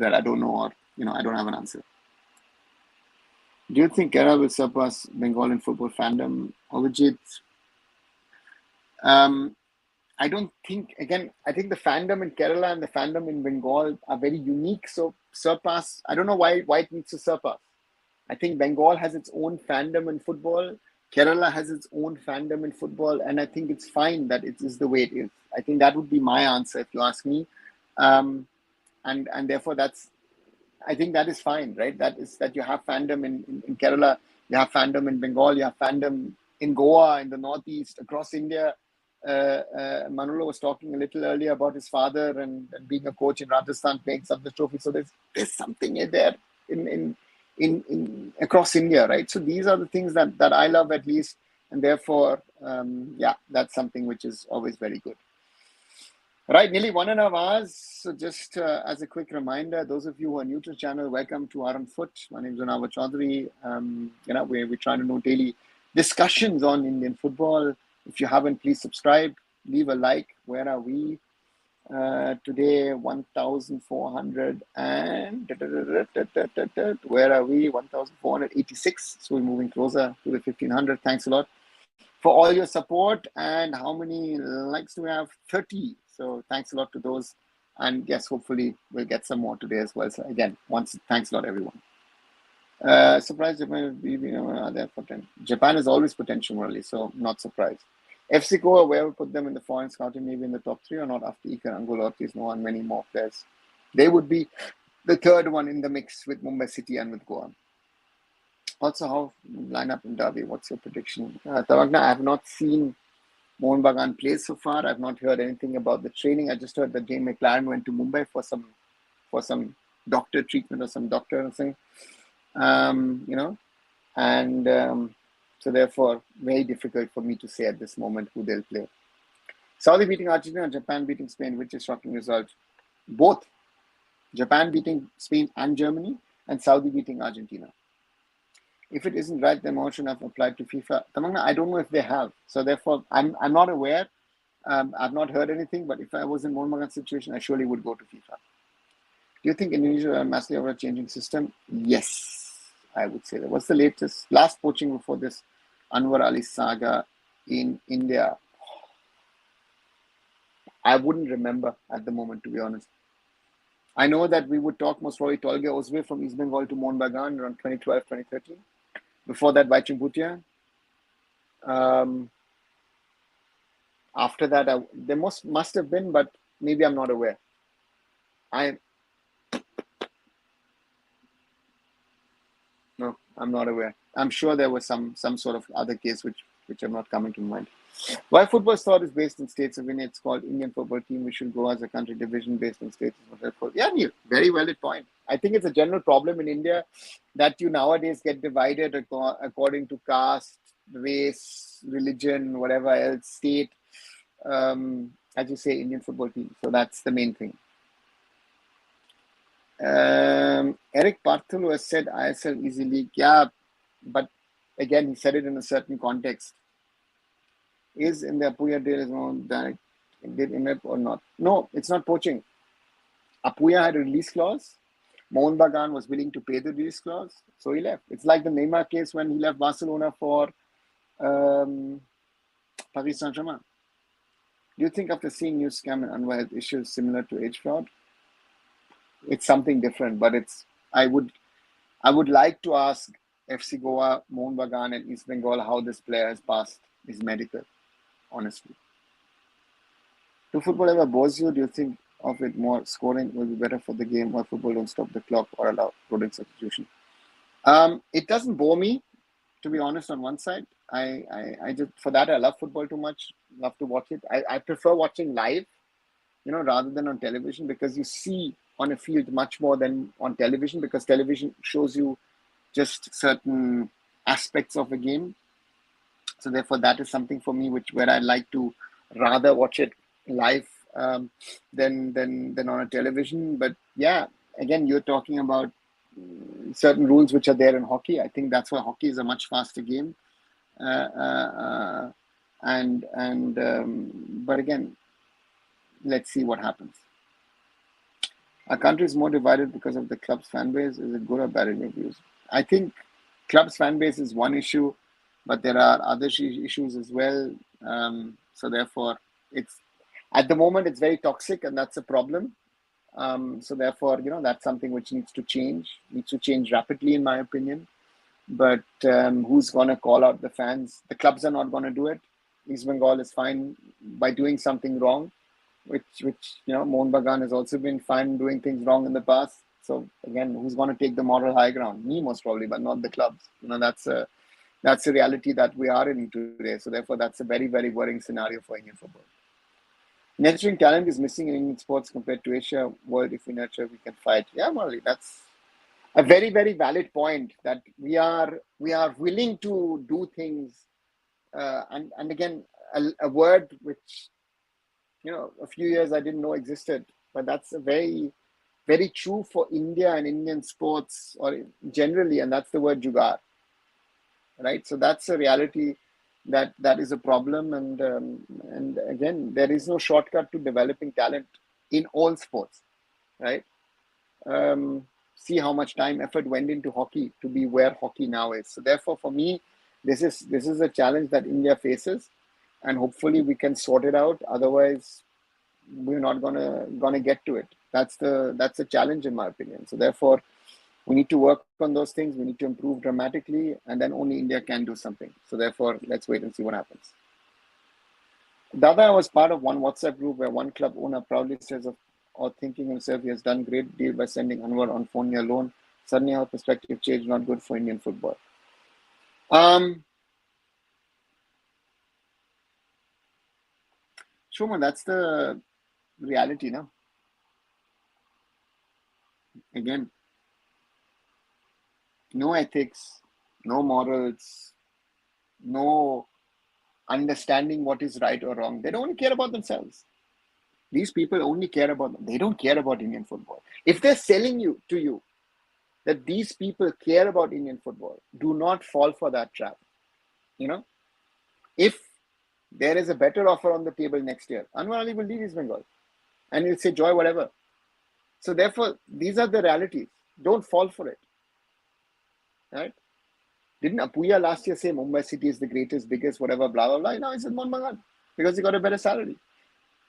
I don't know or, I don't have an answer. Do you think Kerala will surpass Bengal in football fandom? Avijit, I don't think, I think the fandom in Kerala and the fandom in Bengal are very unique. So surpass, I don't know why it needs to surpass. I think Bengal has its own fandom in football. Kerala has its own fandom in football. And I think it's fine that it is the way it is. I think that would be my answer if you ask me. And therefore I think that is fine, right? That you have fandom in Kerala, you have fandom in Bengal, you have fandom in Goa, in the Northeast, across India. Manolo was talking a little earlier about his father and being a coach in Rajasthan, playing some of the trophy. So there's something in there in across India, right? So these are the things that I love at least, and therefore, that's something which is always very good. Right, nearly 1.5 hours. So just as a quick reminder, those of you who are new to the channel, welcome to Arunfoot. My name is Anwar Chaudhary. We're trying to do daily discussions on Indian football. If you haven't, please subscribe, leave a like. Where are we? Today 1,400 and where are we? 1,486. So we're moving closer to the 1,500. Thanks a lot for all your support. And how many likes do we have? 30. So thanks a lot to those. And yes, hopefully we'll get some more today as well. So again, thanks a lot, everyone. Surprised Japan are there potential. Japan is always potential, really, so not surprised. FC Goa, where we put them in the foreign scouting, maybe in the top 3 or not after Iker, Angola, Ortiz, no, and many more players. They would be the third one in the mix with Mumbai City and with Goa. Also, how line up in Derby? What's your prediction? Tawagna, I have not seen Mohun Bagan play so far. I've not heard anything about the training. I just heard that Jane McLaren went to Mumbai for some doctor treatment or some doctor or something. So therefore, very difficult for me to say at this moment who they'll play. Saudi beating Argentina, Japan beating Spain, which is shocking result. Both Japan beating Spain and Germany, and Saudi beating Argentina. If it isn't right, then Mohun should have applied to FIFA. Tamangna, I don't know if they have. So therefore, I'm not aware. I've not heard anything. But if I was in Mohun Bagan's situation, I surely would go to FIFA. Do you think Indonesia are massively over a changing system? Yes, I would say that. What's the last poaching before this Anwar Ali saga in India? I wouldn't remember at the moment, to be honest. I know that we would talk most probably Tolga Ozwe from East Bengal to Mohun Bagan around 2012, 2013. Before that, Baichung Bhutia. After that, there must have been, but maybe I'm not aware. No, I'm not aware. I'm sure there was some sort of other case which are not coming to mind. Why football thought is based in states of India? It's called Indian football team. We should go as a country division based in states. Yeah, Neil, very valid point. I think it's a general problem in India that you nowadays get divided according to caste, race, religion, whatever else, state. As you say, Indian football team. So that's the main thing. Eric Parthulu has said ISL Easy League. Yeah, but again, he said it in a certain context. Is in the Apuya deal is known that did IMEP or not? No, it's not poaching. Apuya had a release clause. Mohun Bagan was willing to pay the release clause, so he left. It's like the Neymar case when he left Barcelona for Paris Saint-Germain. Do you think after seeing new scam and unwired issues similar to age fraud? It's something different, but I would like to ask FC Goa, Mohun Bagan, and East Bengal how this player has passed his medical, honestly. Do football ever bores you? Do you think of it more scoring will be better for the game, or football don't stop the clock or allow product substitution? It doesn't bore me, to be honest, on one side. I just, for that, I love football too much, love to watch it. I prefer watching live, rather than on television, because you see on a field much more than on television, because television shows you just certain aspects of a game. So therefore, that is something for me where I like to rather watch it live than on a television. But yeah, again, you're talking about certain rules which are there in hockey. I think that's why hockey is a much faster game. But again, let's see what happens. Our country is more divided because of the club's fan base. Is it good or bad in your views? I think club's fan base is one issue, but there are other issues as well. So therefore, at the moment it's very toxic, and that's a problem. So therefore, that's something which needs to change rapidly, in my opinion. But who's going to call out the fans? The clubs are not going to do it. East Bengal is fine by doing something wrong, which Mohun Bagan has also been fine doing things wrong in the past. So again, who's going to take the moral high ground? Me, most probably, but not the clubs. That's a reality that we are in today. So therefore, that's a very, very worrying scenario for Indian football. Nurturing talent is missing in Indian sports compared to Asia world. If we nurture, we can fight. Yeah, Marley, that's a very, very valid point, that we are willing to do things. And again, a word which, a few years I didn't know existed, but that's a very, very true for India and Indian sports or generally, and that's the word jugaad, right? So that's a reality that is a problem, and again, there is no shortcut to developing talent. in all sports, right? See how much time, effort went into hockey to be where hockey now is. So therefore, for me, this is a challenge that India faces, and hopefully we can sort it out. Otherwise, we're not gonna get to it. That's the challenge in my opinion. So therefore, we need to work on those things. We need to improve dramatically, and then only India can do something. So therefore, let's wait and see what happens. Dada was part of one WhatsApp group where one club owner proudly says of or thinking himself he has done great deal by sending Anwar on 4-year loan. Suddenly our perspective changed, not good for Indian football. Shuma, that's the reality now. Again, no ethics, no morals, no understanding what is right or wrong. They don't care about themselves. These people only care about them. They don't care about Indian football. If they're selling to you that these people care about Indian football, do not fall for that trap. You know, if there is a better offer on the table next year, Anwar Ali will leave East Bengal and he'll say joy whatever. So therefore, these are the realities. Don't fall for it. Right? Didn't Apuya last year say Mumbai City is the greatest, biggest, whatever, blah, blah, blah? Now he's in Bagan because he got a better salary.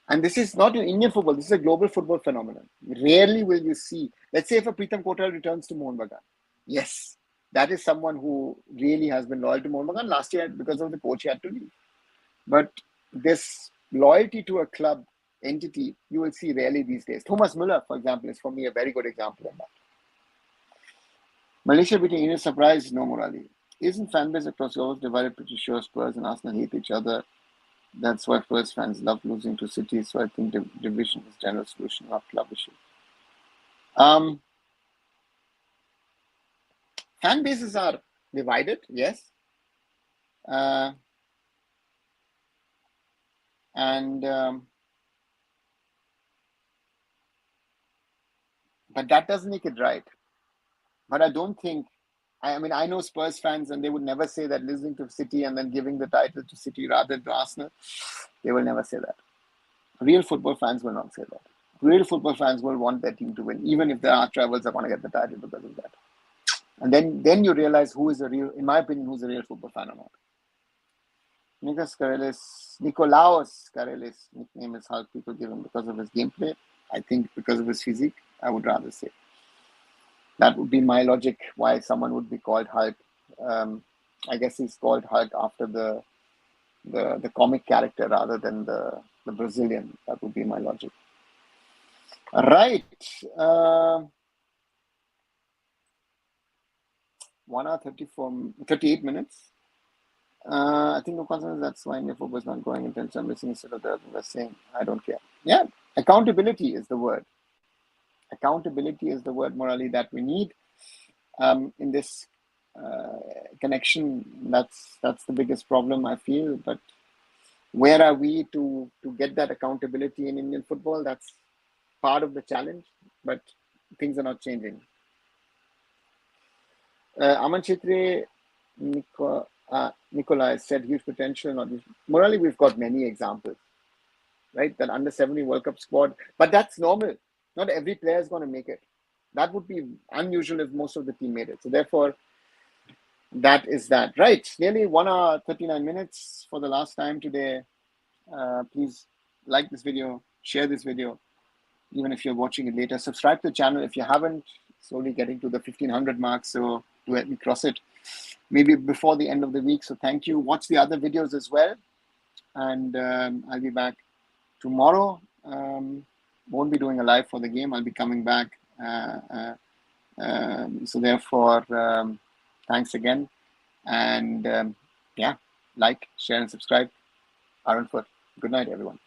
And this is not in Indian football. This is a global football phenomenon. Rarely will you see, let's say if a Pritham Kotal returns to Mohun Bagan. Yes, that is someone who really has been loyal to Mohun Bagan. Last year, because of the coach, he had to leave. But this loyalty to a club entity, you will see rarely these days. Thomas Müller, for example, is for me a very good example of that. Malaysia beating India surprised no morally. Isn't fan base across Europe divided pretty sure Spurs and Arsenal hate each other? That's why Spurs fans love losing to City. So I think division is general solution, not club issue. Fan bases are divided, yes. But that doesn't make it right. But I don't think, I mean, I know Spurs fans and they would never say that listening to City and then giving the title to City rather than to Arsenal. They will never say that. Real football fans will not say that. Real football fans will want their team to win, even if their arch rivals are going to get the title because of that. And then you realize who is a real, in my opinion, who's a real football fan or not. Nikolaos Karelis, nickname is how people give him because of his gameplay. I think because of his physique, I would rather say. That would be my logic why someone would be called Hulk. I guess he's called Hulk after the comic character rather than the Brazilian. That would be my logic. Right. 1 hour 38 minutes. I think no concern is that's why India football is not going in terms of missing instead of the we're saying I don't care. Yeah, accountability is the word. Accountability is the word, morally, that we need in this connection. That's the biggest problem, I feel. But where are we to get that accountability in Indian football? That's part of the challenge, but things are not changing. Aman Chitri, Nikolai said huge potential. Not huge. Morally, we've got many examples, right? That under 70 World Cup squad, but that's normal. Not every player is going to make it. That would be unusual if most of the team made it. So therefore, that is that. Right. Nearly 1 hour, 39 minutes for the last time today. Please like this video, share this video, even if you're watching it later. Subscribe to the channel if you haven't. Slowly getting to the 1500 mark. So to help me cross it, maybe before the end of the week. So thank you. Watch the other videos as well. And I'll be back tomorrow. Won't be doing a live for the game. I'll be coming back. So therefore, thanks again. And yeah, like, share, and subscribe. Arunfoot. Good night, everyone.